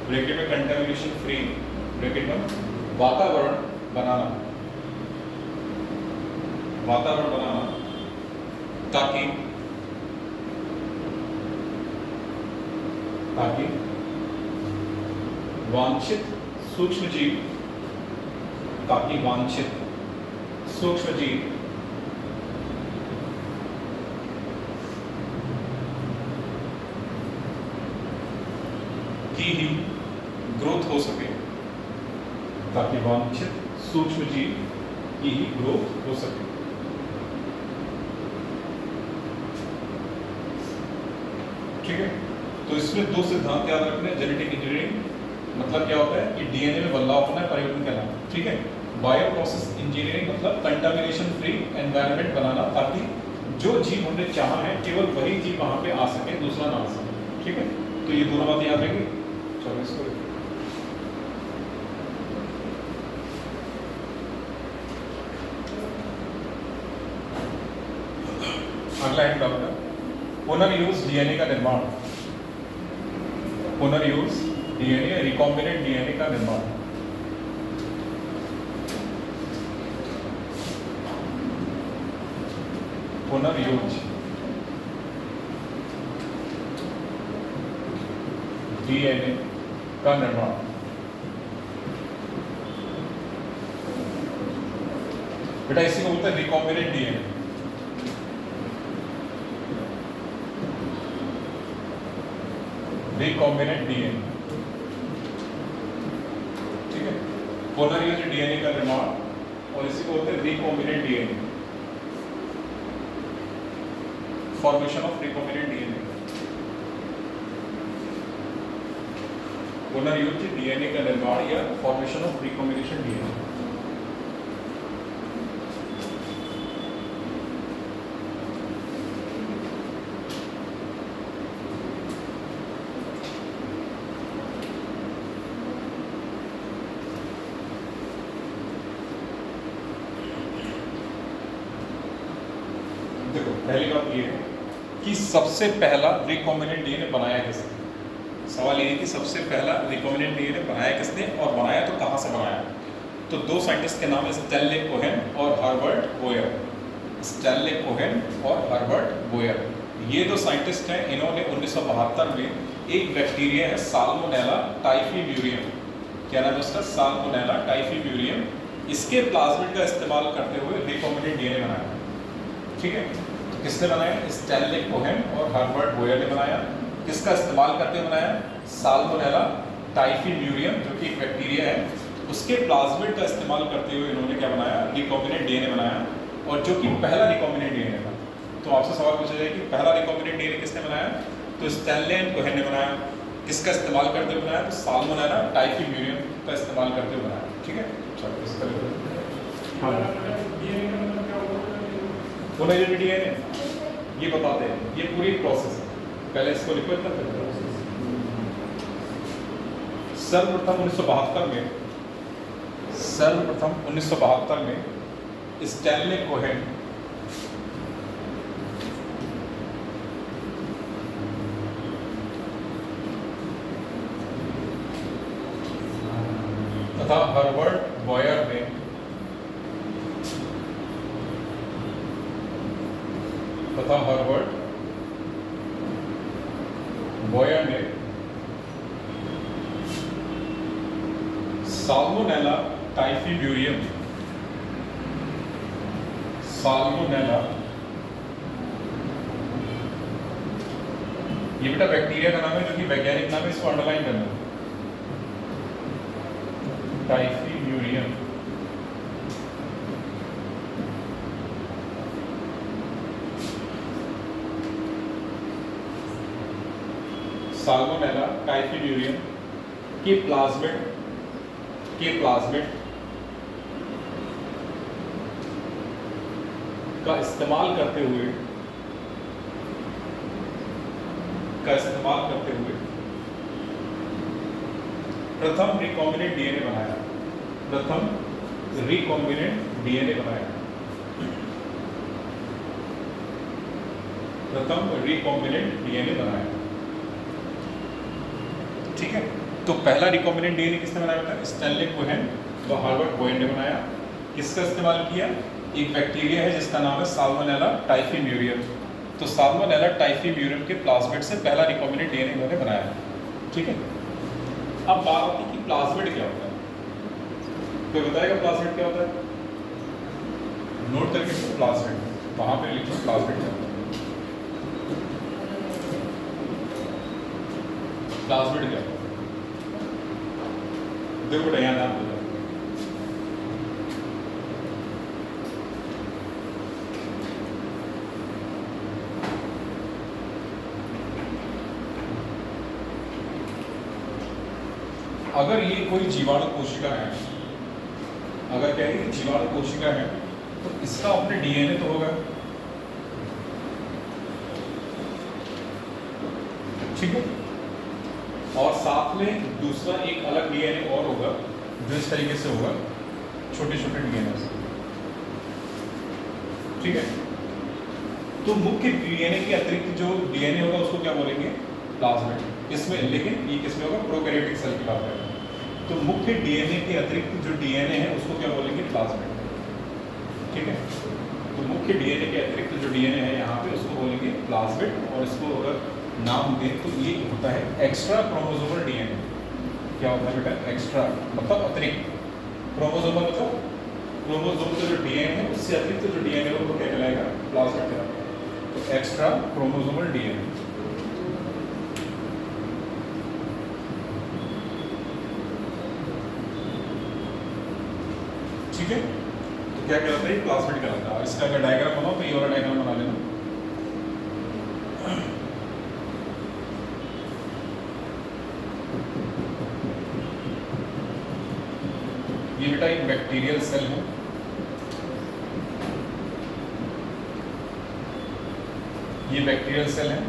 A: ब्रैकेट में कंटामिनेशन फ्री, ब्रैकेट में वातावरण बनाना, वातावरण बनाना ताकि वांछित सूक्ष्म जीव, ताकि वांछित सूक्ष्म जीव की ही ग्रोथ हो सके, ताकि वांछित सूक्ष्म जीव की ही ग्रोथ हो सके। ठीक है, तो इसमें दो सिद्धांत याद रखने। जेनेटिक इंजीनियरिंग मतलब क्या होता है कि डीएनए में बदलाव होना है, परिवर्तन करना, ठीक है। बायो प्रोसेस इंजीनियरिंग मतलब कंटामिनेशन फ्री एनवायरनमेंट बनाना ताकि जो जीव हमने चाहा है केवल वही जीव वहां पे आ सके, दूसरा ना आ सके, ठीक है। तो ये दोनों बातें याद रहेंगी। चलो इसको अगला है डॉक्टर पुनर्यूज डीएनए का निर्माण, पुनर्यूज डीएनए रिकॉम्बिनेंट डीएनए का निर्माण। पुनर्यूज डीएनए का निर्माण, बेटा इसी को बोलते हैं रिकॉम्बिनेंट डीएनए। रिकॉम्बिनेंट डीएनए, ठीक है, पुनर्यूज डीएनए का निर्माण और इसी को बोलते हैं recombinant DNA, formation of recombinant DNA. पुनर्यूज डीएनए का निर्माण या फॉर्मेशन ऑफ रिकॉम्बिनेशन डीएनए। देखो पहली बात ये है कि सबसे पहला रिकॉम्बिनेंट डीएनए बनाया किसने। सवाल ये है कि सबसे पहला रिकॉम्बिनेंट डीएनए बनाया किसने और बनाया तो कहाँ से बनाया। तो दो साइंटिस्ट के नाम है स्टैनले कोहेन और हर्बर्ट बोयर। स्टैनले कोहेन और हर्बर्ट बोयर, ये दो साइंटिस्ट हैं। इन्होंने 1972 में एक बैक्टीरिया है साल्मोनेला टाइफीम्यूरियम, क्या नाम है उसका, साल्मोनेला टाइफीम्यूरियम, इसके प्लाज्मिड का इस्तेमाल करते हुए रिकॉम्बिनेंट डीएनए बनाया, ठीक है। तो किसने बनाया, स्टैनले कोहेन और हर्बर्ट बोयर ने बनाया। किसका इस्तेमाल करते हुए बनाया, साल्मोनेला टाइफीम्यूरियम जो कि एक बैक्टीरिया है, उसके प्लाज्मिड का इस्तेमाल करते हुए इन्होंने क्या बनाया, रिकॉम्बिनेंट डीएनए बनाया, और जो कि पहला रिकॉम्बिनेंट डीएनए था। तो आपसे सवाल पूछा जाए कि पहला रिकॉम्बिनेंट डीएनए किसने बनाया, तो स्टैनले एंड कोहेन ने बनाया। किसका इस्तेमाल करते हुए बनाया, तो साल्मोनेला टाइफीम्यूरियम का इस्तेमाल करते हुए बनाया, ठीक है। चलो इस तरह हाँ पुनर्यूज डीएनए ये बताते हैं, ये पूरी प्रोसेस है। पहले इसको लिखो इतना। सर्वप्रथम 1972 में स्टैनले कोहेन तथा हर्बर्ट बॉयर ने साल्मोनेला टाइफीम्यूरियम, साल्मोनेला ये बेटा बैक्टीरिया का नाम है जो कि वैज्ञानिक नाम है, इसको अंडरलाइन करना। टाइफीम्यूरियम, साल्मोनेला टाइफीम्यूरियम के प्लाज्मिड का इस्तेमाल करते हुए प्रथम रिकॉम्बिनेंट डीएनए बनाया। ठीक है, तो पहला रिकॉम्बिनेंट डीएनए किसने बनाया था? स्टैनली कोहेन व हार्वर्ड कोहेन ने बनाया। किसका इस्तेमाल किया? एक बैक्टीरिया है जिसका नाम है साल्मोनेला टाइफीम्यूरियम। तो साल्मोनेला टाइफीम्यूरियम के प्लाज्मिड से पहला रिकॉम्बिनेंट डीएनए इन्होंने बनाया। ठीक है, अब बात आती है कि प्लाज्मिड क्या होता है। कोई बताएगा प्लाज्मिड क्या होता है? नोट करके प्लाज्मिड, वहां पे लिखो प्लाज्मिड क्या होता है। प्लाज्मिड क्या होता है? देखो बेटा यहाँ नाम बोला, अगर ये कोई जीवाणु कोशिका है, अगर कहेंगे कि जीवाणु कोशिका है तो इसका अपने डीएनए तो होगा। ठीक है, और साथ में दूसरा एक अलग डीएनए और होगा जो इस तरीके से होगा, छोटे छोटे डीएनए से। ठीक है, तो मुख्य डीएनए के अतिरिक्त जो डीएनए होगा उसको क्या बोलेंगे? प्लाज्मिड। इसमें लेकिन ये किसमें होगा? प्रोकैरियोटिक सेल की बात करें तो मुख्य डीएनए के अतिरिक्त जो डीएनए है उसको क्या बोलेंगे? प्लाज्मिड। ठीक है, तो मुख्य डीएनए के अतिरिक्त जो डीएनए है यहाँ पे उसको बोलेंगे प्लाज्मिड। और इसको अगर नाम दें तो ये होता है एक्स्ट्रा क्रोमोसोमल डीएनए। क्या होता है बेटा? एक्स्ट्रा मतलब अतिरिक्त, क्रोमोसोमल मतलब क्रोमोसोम का जो डीएनए है उससे अतिरिक्त जो डीएनए है वो क्या कहलाएगा? प्लाज्मिड कहलाएगा। तो एक्स्ट्रा क्रोमोसोमल डीएनए। ठीक है, तो क्या कहलाता है? प्लाज्मिड कहलाता है। इसका अगर डायग्राम बनाओ तो ये वाला डायग्राम बना लेना। ये बेटा एक बैक्टीरियल सेल है, ये बैक्टीरियल सेल है,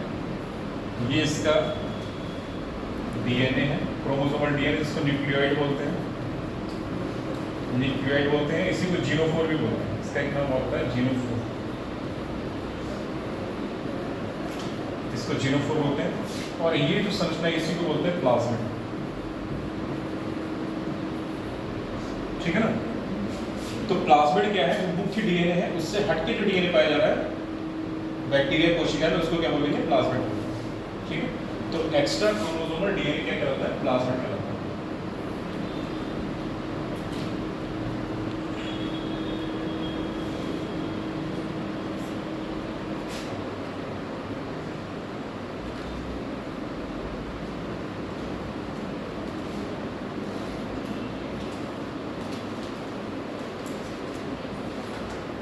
A: ये इसका डीएनए है, क्रोमोसोमल डीएनए, जिसको न्यूक्लियोइड बोलते हैं। इसी को जीनोफोर भी बोलते हैं। इसका एक नाम होता है जीनोफोर, इसको जीनोफोर बोलते हैं। और ये जो संरचना है इसी को बोलते हैं प्लाज्मिड। ठीक है ना, तो प्लाज्मिड क्या है? मुख्य डीएनए है, उससे हटके जो डीएनए पाया जा रहा है बैक्टीरिया कोशिका में उसको क्या बोलेंगे? प्लाज्मिड। ठीक है, तो एक्स्ट्रा क्रोमोसोमल डीएनए क्या कहलाता है? प्लाज्मिड कहलाता है।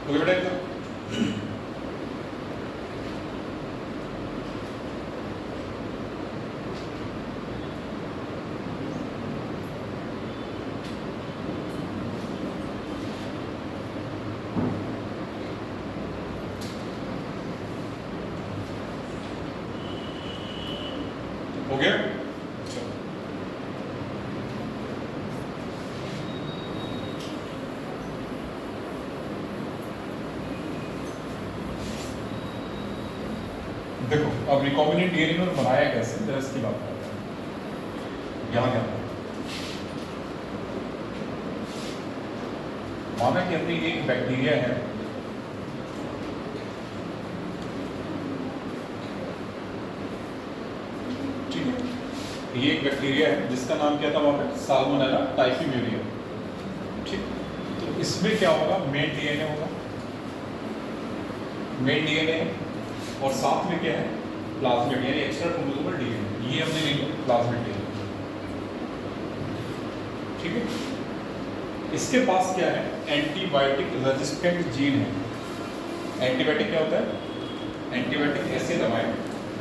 A: हो गया बेटा एकदम? हो गया? देखो अब रिकॉम्बिनेंट डीएनए में बनाया कैसे, जरा इसकी बात करते हैं। यहाँ क्या माना कि अपनी एक बैक्टीरिया है, ठीक है, ये एक बैक्टीरिया है जिसका नाम क्या था वहाँ पे? साल्मोनेला टाइफीम्यूरियम। ठीक, तो इसमें क्या होगा? मेन डीएनए होगा, मेन डीएनए, और साथ में क्या है? प्लाज्मिड यानी एक्स्ट्रा क्रोमोसोमल डीएनए। ये हमने ले लिया प्लाज्मिड डीएनए। ठीक है, इसके पास क्या है, एंटीबायोटिक रेजिस्टेंट जीन है। एंटीबायोटिक क्या होता है, एंटीबायोटिक ऐसे दवाएं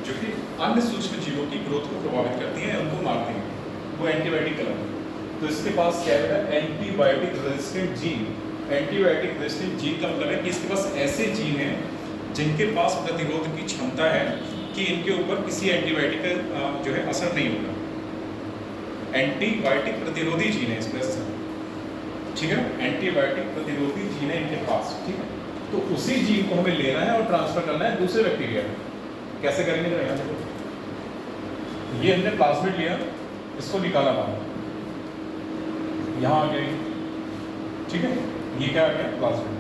A: जो कि अन्य सूक्ष्म जीवों की ग्रोथ को प्रभावित करती हैं, उनको मारती हैं, वो एंटीबायोटिक कहलाती है। तो इसके पास क्या है, antibiotic resistant gene. Antibiotic resistant gene का मतलब है कि इसके पास ऐसे जीन हैं जिनके पास प्रतिरोध की क्षमता है कि इनके ऊपर किसी एंटीबायोटिक का जो है असर नहीं होगा। एंटीबायोटिक प्रतिरोधी जीन है इसके पास, ठीक है, एंटीबायोटिक प्रतिरोधी जीन है इनके पास, ठीक है। तो उसी जीन को हमें लेना है और ट्रांसफर करना है दूसरे बैक्टीरिया में। कैसे करेंगे जरा यहाँ देखो, ये हमने प्लाज्मिड लिया, इसको निकाला बाहर, यहाँ आ गया, ठीक है, ये क्या आ गया, प्लाज्मिड,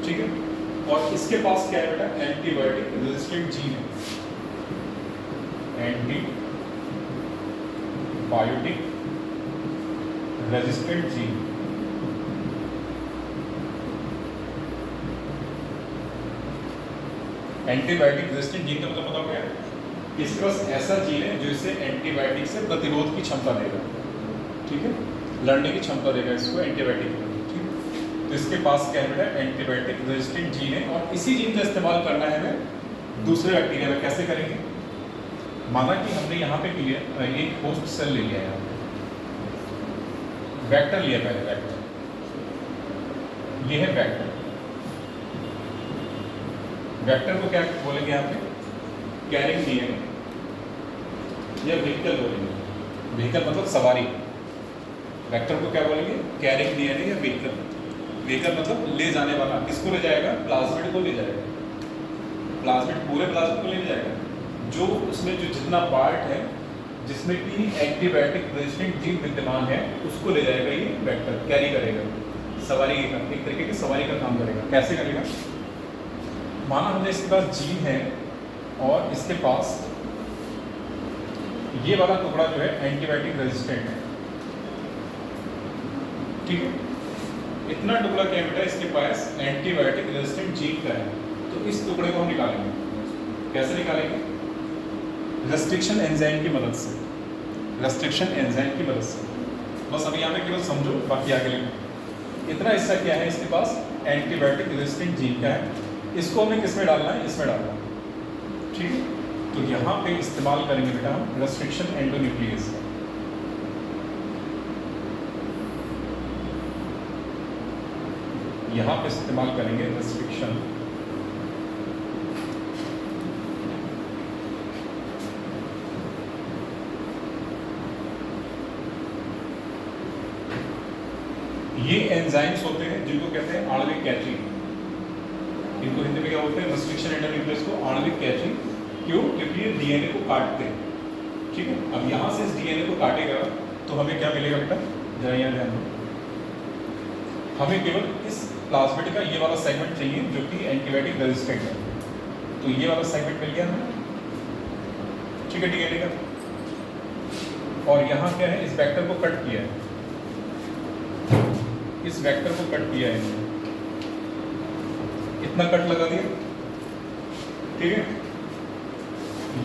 A: ठीक है। और इसके पास क्या है बेटा, एंटीबायोटिक रेजिस्टेंट जीन है, antibiotic resistant gene. Antibiotic resistant gene का मतलब बताओ क्या है, इसके पास ऐसा जीन है जो इसे एंटीबायोटिक से प्रतिरोध की क्षमता देगा, ठीक है, लड़ने की क्षमता देगा इसको एंटीबायोटिक, ठीक है। तो इसके पास क्या है बेटा, एंटीबायोटिक रेजिस्टेंट जीन है, और इसी जीन का इस्तेमाल करना है हमें दूसरे बैक्टीरिया में। कैसे करेंगे, माना कि हमने यहाँ पे किया एक होस्ट सेल ले लिया, यहाँ वेक्टर लिया, पहले वेक्टर, ये है वेक्टर। वेक्टर को क्या बोलेंगे यहाँ पे, कैरिंग डीएनए या व्हीकल बोलेंगे। व्हीकल मतलब सवारी, वेक्टर को क्या बोलेंगे, कैरिंग डीएनए या व्हीकल। व्हीकल मतलब ले जाने वाला, किसको ले जाएगा, प्लाज्मिड को ले जाएगा, प्लाज्मिड पूरे प्लाज्मिड को ले जाएगा, जो उसमें जो जितना पार्ट है जिसमें कि एंटीबायोटिक रेजिस्टेंट जीन विद्यमान है उसको ले जाएगा, ये वेक्टर कैरी करेगा, सवारी का, एक तरीके की सवारी का काम करेगा। कैसे करेगा, माना हमने इसके पास जीन है और इसके पास ये वाला टुकड़ा जो है एंटीबायोटिक रेजिस्टेंट है, ठीक है, इतना टुकड़ा क्या बेटा इसके पास एंटीबायोटिक रेजिस्टेंट जीन का है। तो इस टुकड़े को हम निकालेंगे, कैसे निकालेंगे, रेस्ट्रिक्शन एंजाइम की मदद से, रेस्ट्रिक्शन एंजाइम की मदद से। बस अभी यहाँ पे केवल समझो, बाकी आगे लेंगे। इतना हिस्सा क्या है इसके पास, एंटीबायोटिक रेजिस्टेंट जीन का है, इसको हमें किस में डालना है, इसमें डालना है, ठीक है। तो यहाँ पे इस्तेमाल करेंगे बेटा हम रेस्ट्रिक्शन एंडोन्यूक्लियस, यहाँ पे इस्तेमाल करेंगे रेस्ट्रिक्शन ये एंजाइम्स होते हैं जिनको कहते हैं आणविक कैचिंग। इनको हिंदी में क्या बोलते हैं, रेस्ट्रिक्शन एंडोन्यूक्लियस को आणविक कैचिंग। क्यों, क्योंकि ये डीएनए को काटते हैं, ठीक है। अब यहाँ से इस डीएनए को काटेगा तो हमें क्या मिलेगा बेटा, जरा यहाँ ध्यान दो, हमें केवल इस प्लाज्मिड का ये वाला सेगमेंट चाहिए जो कि एंटीबायोटिक रेजिस्टेंट है। तो ये वाला सेगमेंट मिल गया हमें, ठीक है, डीएनए का। और यहाँ क्या है, इस वेक्टर को कट किया है, इस वेक्टर को कट किया है, इतना कट लगा दिया, ठीक है।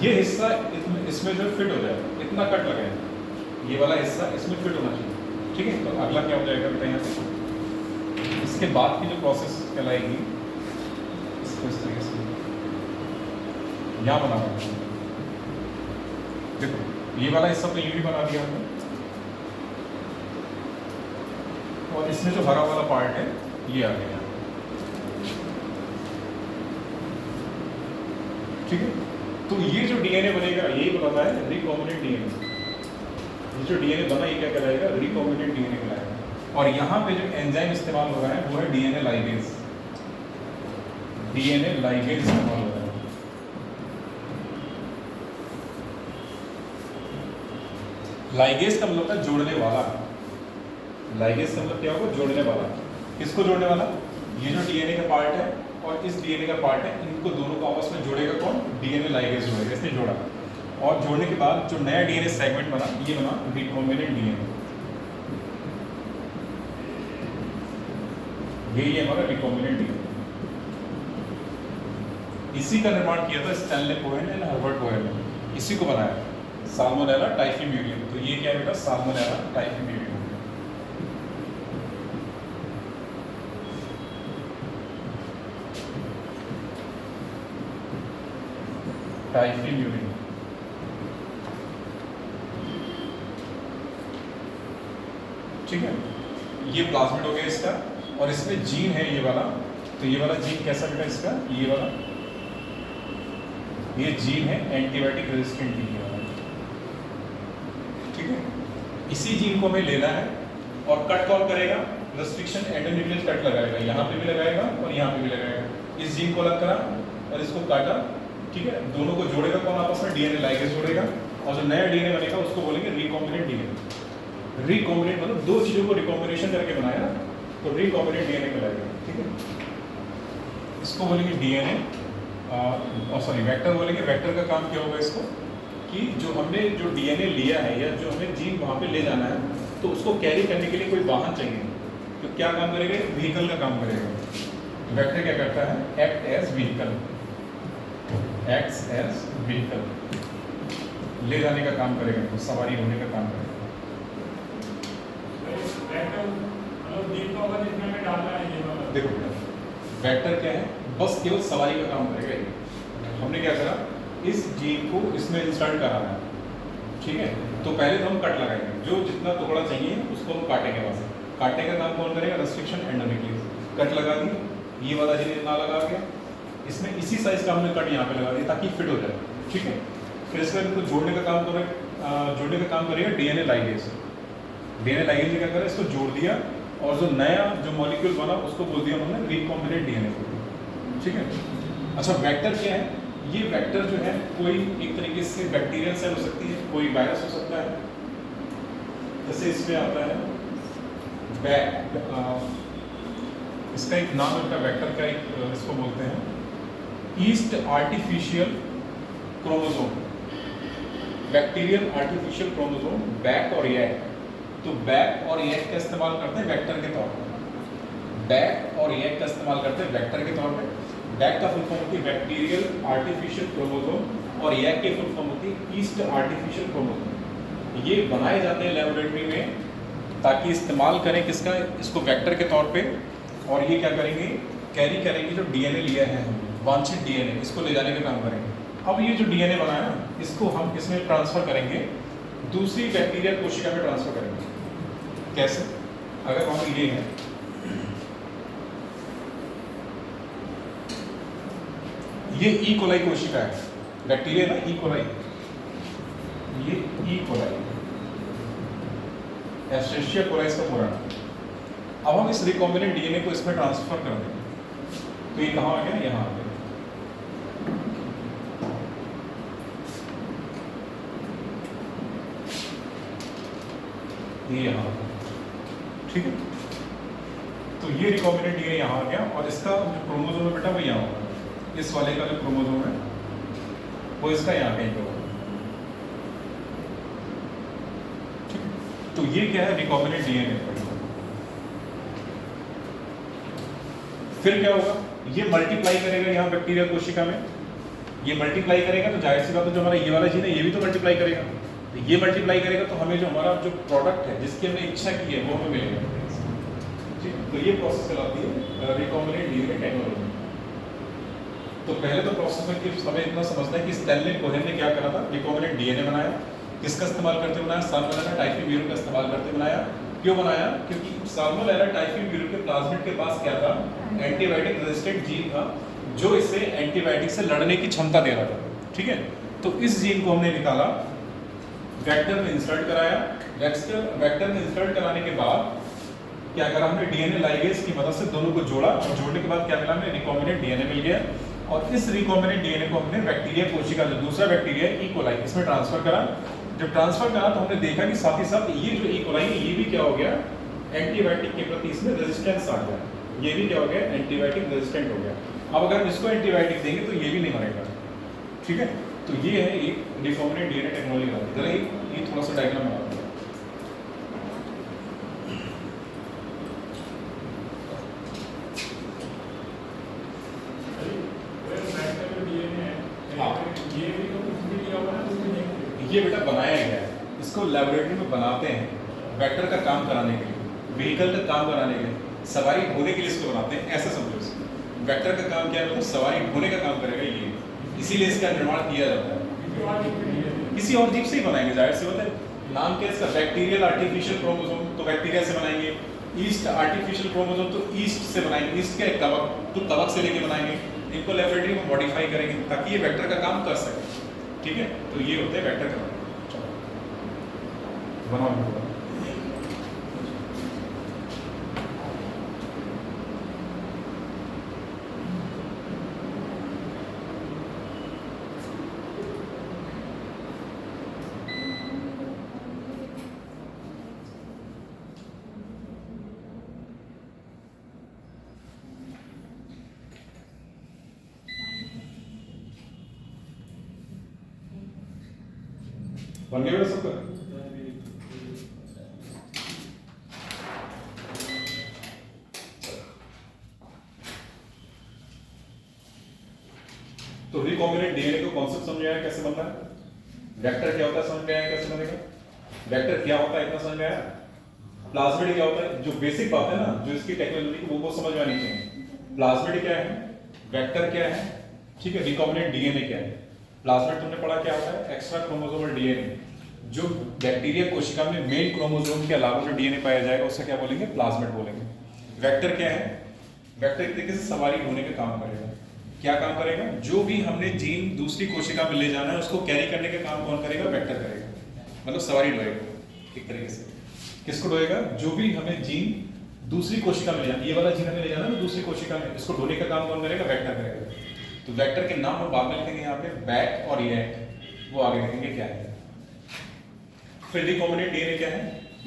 A: ये हिस्सा इसमें जो फिट हो जाए, इतना कट लगाए, ये वाला हिस्सा इसमें फिट होना चाहिए, ठीक है। तो अगला क्या हो जाएगा बेटा, यहाँ पे इसके बाद की जो प्रोसेस कहलाएगी, इसको इस तरीके से यहाँ बना दें। देखो ये वाला हिस्सा तो यूं ही बना दिया हमने, और इसमें जो हरा वाला पार्ट है ये आ गया, ठीक है। तो ये जो डीएनए बनेगा यही बताता है रिकॉम्बिनेंट डीएनए। ये जो डीएनए बना ये क्या कहलाएगा, रिकॉम्बिनेंट डीएनए कहलाएगा। और यहाँ पे जो एंजाइम इस्तेमाल हो रहा है वो है डीएनए लाइगेज, डीएनए लाइगेज इस्तेमाल हो रहा है। लाइगेज का मतलब होता है जोड़ने वाला, लाइगेज का मतलब क्या होगा, जोड़ने वाला। किसको जोड़ने वाला, ये जो डीएनए का पार्ट है और इस डीएनए का पार्ट है, इनको दोनों को आपस में जोड़ेगा कौन, डीएनए लाइगेज जोड़ेगा, इसने जोड़ा। और जोड़ने के बाद जो नया डीएनए सेगमेंट बना, ये बना रिकॉम्बिनेंट डीएनए, यही है हमारा रिकॉम्बिनेंट डीएनए। इसी का निर्माण किया था Stanley Cohen and Herbert Cohen ने, इसी को बनाया साल्मोनेला टाइफीम्यूरियम। तो ये क्या बेटा, साल्मोनेला टाइफीम्यूरियम। टाइफीम्यूरियम, ठीक है। ये प्लाज्मिड हो गया इसका, और इसमें जीन है ये वाला। तो ये वाला जीन कैसा बेटा इसका, ये वाला, ये जीन है एंटीबायोटिक रेजिस्टेंट जीन वाला, ठीक है। इसी जीन को हमें लेना है और कट कौन करेगा, रेस्ट्रिक्शन एंडोन्यूक्लियस कट लगाएगा, यहाँ पे भी लगाएगा और यहाँ पे भी लगाएगा। इस जीन को अलग करा और इसको काटा, ठीक है। दोनों को जोड़ेगा कौन आपस में, डीएनए लाइगेज जोड़ेगा, और जो नया डीएनए बनेगा उसको बोलेंगे रिकॉम्बिनेंट डीएनए। रिकॉम्बिनेंट मतलब दो चीजों को रिकॉम्बिनेशन करके बनाया ना, तो रिकॉम्बिनेंट डीएनए कहलाएगा, ठीक है। इसको बोलेंगे डीएनए, सॉरी वेक्टर बोलेंगे। वेक्टर का काम क्या होगा इसको, कि जो हमने जो डीएनए लिया है या जो हमें जीन वहाँ पे ले जाना है, तो उसको कैरी करने के लिए कोई वाहन चाहिए। तो क्या काम करेगा, व्हीकल का काम करेगा। वेक्टर क्या करता है, act as vehicle, acts as vehicle, ले जाने का काम करेगा, तो सवारी होने का काम करेगा। देखो वेक्टर क्या है, बस केवल सवारी का काम करेगा ये। हमने क्या करा, इस जीन को इसमें इंसर्ट कराना है, ठीक है। तो पहले तो हम कट लगाएंगे, जो जितना टुकड़ा चाहिए उसको हम काटेंगे। बस काटने का काम कौन करेगा, रेस्ट्रिक्शन एंडोन्यूक्लियस। कट लगा दी, ये वाला जीन इतना लगा गया, इसमें इसी साइज का हमने कट यहाँ पे लगा दिया ताकि फिट हो जाए, ठीक है। फिर इसके बाद जोड़ने का काम करेगा डीएनए लाइगेज। डीएनए लाइगेज ने क्या करा, इसको जोड़ दिया, और जो नया जो मॉलिक्यूल बना उसको बोल दिया उन्होंने रिकॉम्बिनेंट डीएनए, ठीक है। अच्छा वेक्टर क्या है, ये वेक्टर जो है कोई एक तरीके से बैक्टीरियल सेल हो सकती है, कोई वायरस हो सकता है। जैसे इसमें आता है इसका एक नाम है वेक्टर का, एक इसको बोलते हैं east artificial chromosome, bacterial artificial chromosome, back और यैक। तो बैक और यैक का इस्तेमाल करते हैं वेक्टर के तौर पर, बैक और यैक का इस्तेमाल करते हैं वेक्टर के तौर पर। बैक का फुल फॉर्म होती है बैक्टीरियल आर्टिफिशियल क्रोमोसोम, और यैक की फुल फॉर्म होती है ईस्ट आर्टिफिशियल क्रोमोसोम। ये बनाए जाते हैं लेबोरेटरी में ताकि इस्तेमाल करें किसका, इसको वेक्टर के तौर पे, और ये क्या करेंगे, कैरी करेंगे जो डीएनए लिया है हमने, वांछित डीएनए, इसको ले जाने का काम करेंगे। अब ये जो डीएनए बना है ना, इसको हम किसमें ट्रांसफर करेंगे, दूसरी बैक्टीरिया कोशिका में ट्रांसफर करेंगे। कैसे, अगर मान ये है, ये ई कोलाई कोशिका है, बैक्टीरिया ना ई कोलाई, ये ई कोलाई, एस्टेरिया कोलाई इसका पूरा नाम। अब हम इस रिकॉम्बिनेंट डीएनए को इसमें ट्रांसफर कर देंगे, तो ये कहाँ आ गया, यहाँ आ गया। ये यहाँ आ गया, ठीक है। तो ये रिकॉम्बिनेंट डीएनए यहाँ आ गया, और इसका जो क्रोमोसोम है बेटा वो यहाँ होगा। इस वाले का जो क्रोमोसोम है वो इसका यहाँ कहीं पे होगा, ठीक है। तो ये क्या है, रिकॉम्बिनेंट डीएनए। फिर क्या होगा, ये मल्टीप्लाई करेगा यहाँ बैक्टीरिया कोशिका में, ये मल्टीप्लाई करेगा, तो जाहिर सी बात है जो हमारा ये वाला जीन है ये भी तो मल्टीप्लाई करेगा। तो ये मल्टीप्लाई करेगा तो हमें जो हमारा जो प्रोडक्ट है जिसकी हमने इच्छा की है वो हमें मिलेगा, ठीक है। तो ये प्रोसेस चलाती है रिकॉम्बिनेंट डीएनए टेक्नोलॉजी। तो पहले तो प्रोसेस में कि हमें इतना समझना है कि स्टैनली कोहेन ने क्या करा था, रिकॉम्बिनेंट डीएनए बनाया। किसका इस्तेमाल करते बनाया, साल्मोनेला टाइफीम्यूरियम का इस्तेमाल करते बनाया। क्यों बनाया, क्योंकि साल्मोनेला टाइफीम्यूरियम के प्लाज्मिड के पास क्या था, एंटीबायोटिक रेजिस्टेंट जीन था जो इसे एंटीबायोटिक से लड़ने की क्षमता दे रहा था, ठीक है। तो इस जीन को हमने निकाला, वेक्टर में इंसर्ट कराया, वेक्टर में इंसर्ट कराने के बाद क्या करा हमने, डीएनए लाइगेज की मदद से दोनों को जोड़ा, और जोड़ने के बाद क्या मिला हमें, रिकॉम्बिनेंट डीएनए मिल गया। और इस रिकॉम्बिनेंट डीएनए को हमने बैक्टीरिया कोशिका, जो दूसरा बैक्टीरिया है ई कोलाई, इसमें ट्रांसफर करा। जब ट्रांसफर करा तो हमने देखा कि साथ ही साथ ये जो ई कोलाई है ये भी क्या हो गया, एंटीबायोटिक के प्रति इसमें रेजिस्टेंस आ गया, ये भी क्या हो गया, एंटीबायोटिक रेजिस्टेंट हो गया। अब अगर हम इसको एंटीबायोटिक देंगे तो ये भी नहीं मरेगा, ठीक है। तो ये है एक रिकॉम्बिनेंट डीएनए टेक्नोलॉजी का। जरा ये थोड़ा सा डायग्राम बना दो। ये बेटा बनाया गया है, इसको लेबोरेटरी में बनाते हैं वेक्टर का काम कराने के लिए, व्हीकल का काम कराने के लिए, सवारी ढोने के लिए इसको बनाते हैं। ऐसा समझो इसको, वेक्टर का काम क्या है, मतलब सवारी ढोने का काम करेगा ये, इसीलिए इसका निर्माण किया जाता है। किसी और जीव से ही बनाएंगे, जाहिर सी बात है। नाम क्या है इसका, बैक्टीरियल आर्टिफिशियल क्रोमोसोम, तो बैक्टीरिया से बनाएंगे। ईस्ट आर्टिफिशियल क्रोमोसोम, तो ईस्ट से बनाएंगे। ईस्ट क्या है, कवक, तो कवक से लेके बनाएंगे। इनको लेबोरेटरी में मॉडिफाई करेंगे ताकि ये वेक्टर का काम कर सके। ठीक है, तो ये होते हैं वेक्टर का काम। बनाओ। बन गया सबका? तो रिकॉम्बिनेंट डीएनए को कॉन्सेप्ट समझ आया कैसे बनता है, वेक्टर क्या होता है समझ में आया कैसे बनेगा, वेक्टर क्या होता है इतना समझ में आया, प्लाज्मिड क्या होता है, जो बेसिक बात है ना, जो इसकी टेक्नोलॉजी की वो समझ में आनी चाहिए। प्लाज्मिड क्या है, वेक्टर क्या है, ठीक है, रिकॉम्बिनेंट डीएनए क्या है। प्लाज्मिड तुमने पढ़ा क्या होता है, एक्स्ट्रा क्रोमोसोमल डीएनए, जो बैक्टीरिया कोशिका में मेन क्रोमोसोम के अलावा जो डीएनए पाया जाएगा उसे क्या बोलेंगे, प्लाज्मिड बोलेंगे। वेक्टर क्या है, वेक्टर एक तरीके से सवारी ढोने का काम करेगा। क्या काम करेगा, जो भी हमने जीन दूसरी कोशिका में ले जाना है उसको कैरी करने का काम कौन करेगा, वेक्टर करेगा, मतलब सवारी ढोएगा एक तरीके से। किसको ढोएगा, जो भी हमें जीन दूसरी कोशिका में ले जाना, ये वाला जीन हमें ले जाना है दूसरी कोशिका में, इसको ढोने का काम कौन करेगा, वेक्टर करेगा। तो वेक्टर के नाम हम बाद में लिखेंगे यहाँ पे, बैक और यैक, वो आगे लिखेंगे क्या है। फिर रिकॉम्बिनेंट डीएनए क्या है,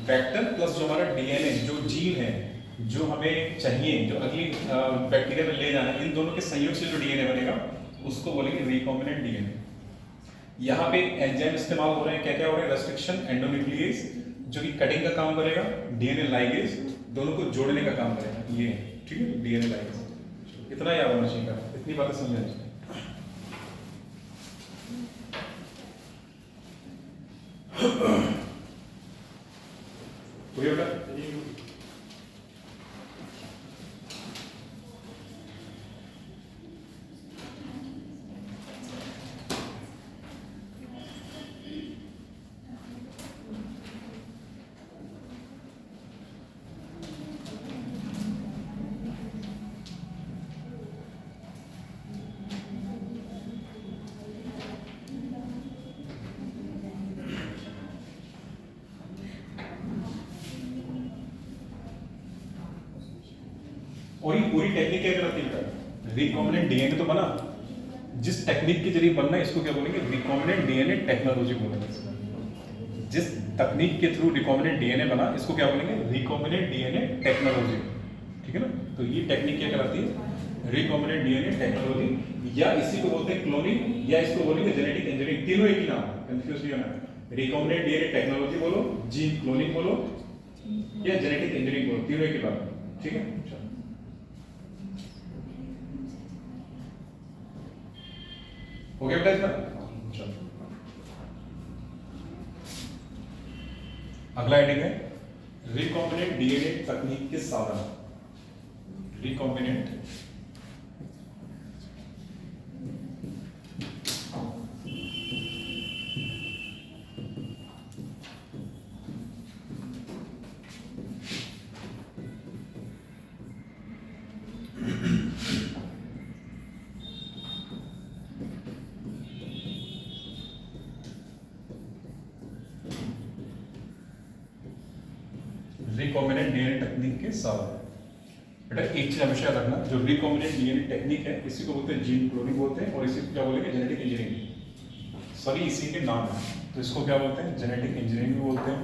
A: वेक्टर प्लस जो हमारा डीएनए, जो जीन है जो हमें चाहिए, जो अगली बैक्टीरिया में ले जाना है, इन दोनों के संयोग से जो डीएनए बनेगा उसको बोलेंगे रिकॉम्बिनेंट डीएनए। यहाँ पे एंजाइम इस्तेमाल हो रहे हैं, क्या क्या हो रहे हैं, रेस्ट्रिक्शन, एंडोन्यूक्लियेज जो कि कटिंग का काम करेगा, डीएनए लाइगेज दोनों को जोड़ने का काम करेगा, ये ठीक है, डीएनए लाइगेज। इतना याद होना चाहिए, इतनी बातें समझनी चाहिए। कोई बेटा और ये पूरी टेक्निक क्या करती है, रिकॉम्बिनेंट डीएनए तो बना, जिस टेक्निक के जरिए बनना है इसको क्या बोलेंगे, रिकॉम्बिनेंट डीएनए टेक्नोलॉजी बोलेंगे। जिस तकनीक के थ्रू रिकॉम्बिनेंट डीएनए बना इसको क्या बोलेंगे, रिकॉम्बिनेंट डीएनए टेक्नोलॉजी। ठीक है ना, तो ये टेक्निक क्या कहलाती है, रिकॉम्बिनेंट डीएनए टेक्नोलॉजी, या इसी को बोलते हैं क्लोनिंग, या इसको बोलेंगे जेनेटिक इंजीनियरिंग, तीनों एक ही नाम है, कंफ्यूज नहीं होना। रिकॉम्बिनेंट डीएनए टेक्नोलॉजी बोलो, जीन क्लोनिंग बोलो, या जेनेटिक इंजीनियरिंग बोलो, तीनों एक ही बात है। ठीक है, हो गया बेटा इसका। चलो अगला हेडिंग है रिकॉम्बिनेंट डीएनए तकनीक के साधन। रिकॉम्बिनेंट रिकॉम्बिनेंट डीएनए तकनीक के साधन। बेटा एक चीज हमेशा याद रखना, जो रिकॉम्बिनेंट डीएनए टेक्निक है इसी को बोलते हैं जीन क्लोनिंग बोलते हैं, और इसी को क्या बोलेंगे, जेनेटिक इंजीनियरिंग। सभी इसी के नाम है, तो इसको क्या बोलते हैं, जेनेटिक इंजीनियरिंग भी बोलते हैं,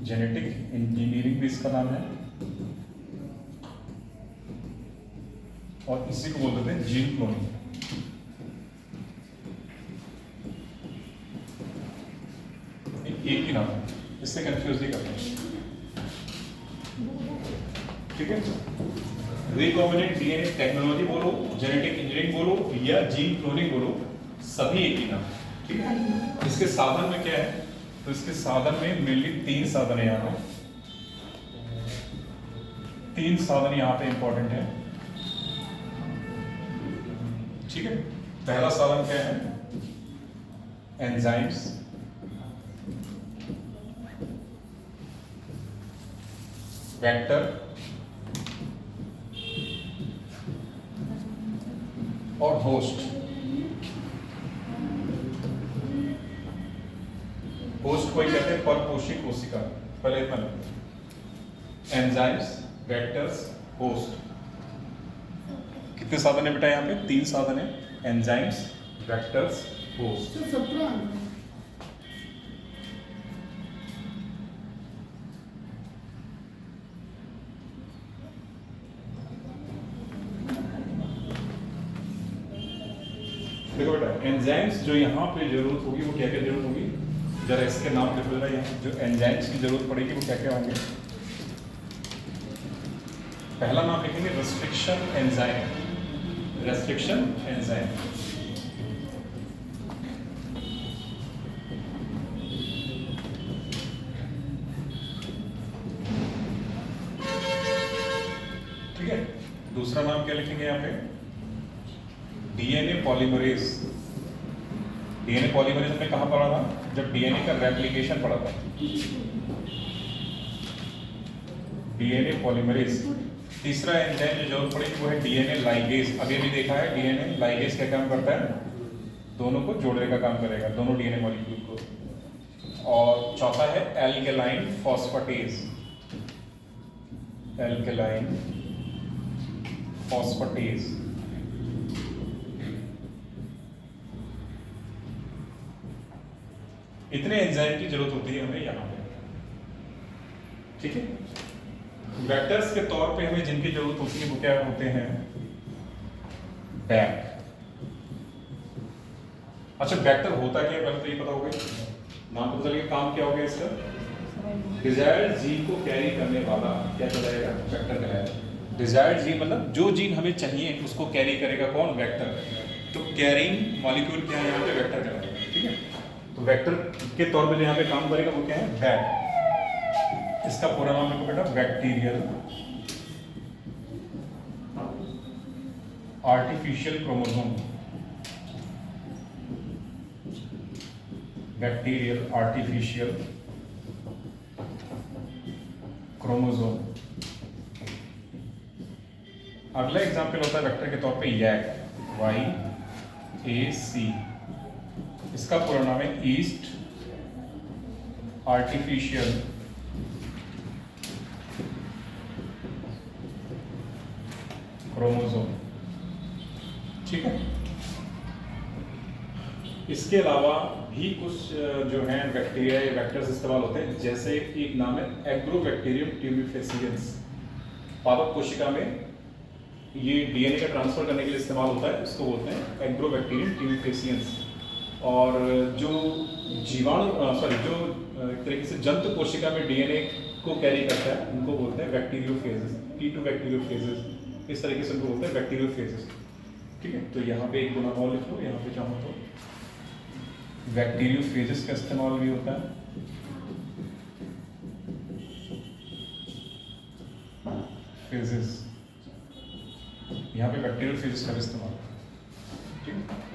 A: जेनेटिक इंजीनियरिंग भी इसका नाम है, और इसी को बोलते हैं जीन क्लोनिंग। एक ही नाम है, इससे कंफ्यूज नहीं करना। ठीक है, रिकॉम्बिनेंट डीएनए टेक्नोलॉजी बोलो, जेनेटिक इंजीनियरिंग बोलो, या जीन क्लोनिंग बोलो, सभी एक ही नाम, ठीक है। इसके साधन में क्या है, तो इसके साधन में मेनली 3 साधन है यहाँ पे, 3 साधन यहाँ पे इंपॉर्टेंट है, ठीक है। पहला साधन क्या है, एंजाइम्स, वेक्टर और होस्ट। होस्ट को ही कहते हैं परपोषी कोशिका। पहले इतना एंजाइम्स, वेक्टर्स, होस्ट। कितने साधन है बेटा यहाँ पे? 3 साधन है, एंजाइम्स, वेक्टर्स, होस्ट। देखो बेटा, एंजाइम्स जो यहाँ पे जरूरत होगी वो क्या क्या जरूरत होगी, जरा इसके नाम लिखो जरा। यहाँ जो एंजाइम्स की जरूरत पड़ेगी वो क्या क्या होंगे। पहला नाम लिखेंगे रेस्ट्रिक्शन एंजाइम, रेस्ट्रिक्शन एंजाइम। ठीक है। दूसरा नाम क्या लिखेंगे यहाँ पे, डीएनए पॉलीमरेज। डीएनए पॉलीमरेज हमने कहाँ पढ़ा था, जब डीएनए का रेप्लिकेशन पढ़ा था। DNA polymerase. तीसरा एंजाइम जो जरूरत पड़ेगी वो है डीएनए लाइगेज। अभी भी देखा है डीएनए लाइगेज क्या काम करता है, दोनों को जोड़ने का काम करेगा, दोनों डीएनए मॉलिक्यूल को। और चौथा है एल्केलाइन फॉस्फेटेज, एल्केलाइन फॉस्फेटेज। इतने एंजाइम की जरूरत होती है हमें यहाँ पे, ठीक है। वेक्टर्स के तौर पे हमें जिनकी जरूरत होती है वो क्या होते हैं, बैक। अच्छा, वेक्टर होता क्या है पहले तो ये पता होगा, नाम पता चलिए काम क्या होगा इसका। डिजायर्ड जीन को कैरी करने वाला क्या कहलाएगा, वेक्टर कहलाएगा। डिजायर्ड जीन मतलब जो जीन हमें चाहिए उसको कैरी करेगा कौन, वेक्टर। तो कैरिंग मॉलिक्यूल क्या है यहाँ पे, वेक्टर कहलाएगा, ठीक है। तो वेक्टर के तौर पे जो यहाँ पे काम करेगा वो क्या है, बैक। इसका पूरा नाम लिखो बेटा, bacterial artificial chromosome, bacterial artificial chromosome. अगला एग्जाम्पल होता है वेक्टर के तौर पे यैक, YAC। इसका पूरा नाम है ईस्ट आर्टिफिशियल क्रोमोसोम, ठीक है। इसके अलावा भी कुछ जो हैं बैक्टीरिया या वेक्टर्स इस्तेमाल होते हैं, जैसे एक नाम है एग्रोबैक्टीरियम ट्यूबिफेसियंस। पादप कोशिका में ये डीएनए का ट्रांसफर करने के लिए इस्तेमाल होता है, इसको बोलते हैं एग्रोबैक्टीरियम ट्यूबिफेसियंस। और जो जीवाणु जो एक तरीके से जंतु कोशिका में डीएनए को कैरी करता है उनको बोलते हैं बैक्टीरियोफेजेस, T2 बैक्टीरियोफेजेस। इस तरीके से उनको बोलते हैं बैक्टीरियोफेजेस, ठीक है। तो यहाँ पे एक गुना और लिख लो, यहाँ पे चाहो तो बैक्टीरियोफेजेस का इस्तेमाल भी होता है। फेजेस, यहाँ पे बैक्टीरियोफेजेस का इस्तेमाल, ठीक है।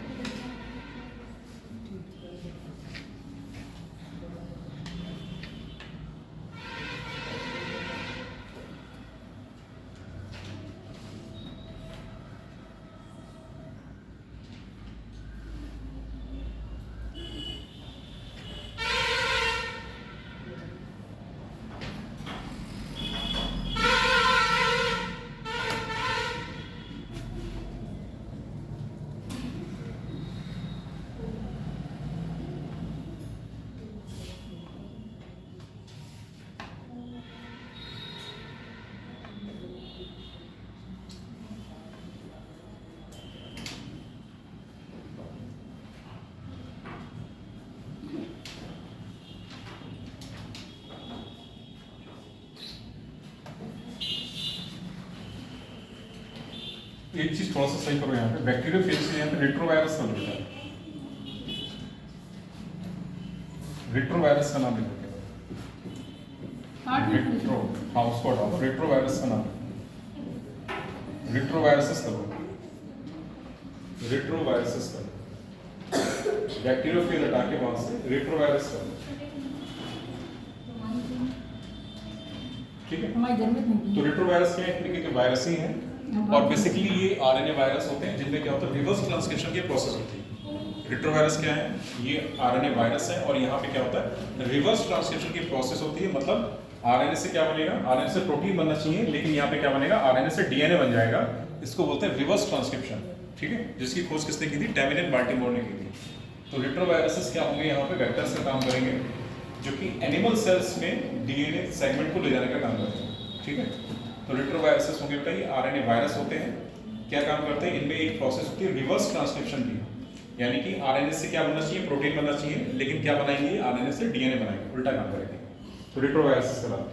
A: एक चीज थोड़ा सा सही करो, यहाँ पे बैक्टीरियोफेज से यहाँ पे रेट्रोवायरस का होता है। रिट्रोवायरस का नाम लिखो, रिट्रो, हाँ उसको हटाओ, रिट्रोवायरस का नाम, रिट्रोवायरसेस करो, रिट्रोवायरसेस करो, बैक्टीरियोफेज हटा के वहां से रिट्रोवायरस करो, ठीक है। तो रिट्रोवायरस क्या है, एक तरीके के वायरस ही हैं और बेसिकली ये आरएनए वायरस होते हैं जिनमें क्या होता है रिवर्स ट्रांसक्रिप्शन की प्रोसेस होती है। रिट्रोवायरस क्या है, ये आरएनए वायरस है और यहाँ पे क्या होता है रिवर्स ट्रांसक्रिप्शन की प्रोसेस होती है। मतलब आरएनए से क्या बनेगा, आरएनए से प्रोटीन बनना चाहिए लेकिन यहाँ पे क्या बनेगा, आरएनए से डीएनए बन जाएगा। इसको बोलते हैं रिवर्स ट्रांसक्रिप्शन, ठीक है, जिसकी खोज किसने की थी, टैमिन एंड बाल्टीमोर ने की थी। तो रिट्रोवायरसेस क्या होंगे, यहाँ पे वेक्टर्स का काम करेंगे जो कि एनिमल सेल्स में डीएनए सेगमेंट को ले जाने का काम करते हैं, ठीक है। तो रिट्रोवायरसेस होंगे बेटा, ये आरएनए वायरस होते हैं। क्या काम करते हैं, इनमें एक प्रोसेस होती है रिवर्स ट्रांसक्रिप्शन की, यानी कि आरएनए से क्या बनना चाहिए, प्रोटीन बनना चाहिए, लेकिन क्या बनाएंगे, आरएनए से डीएनए बनाएंगे, उल्टा काम करेंगे। तो रिट्रोवायरसेस के बाद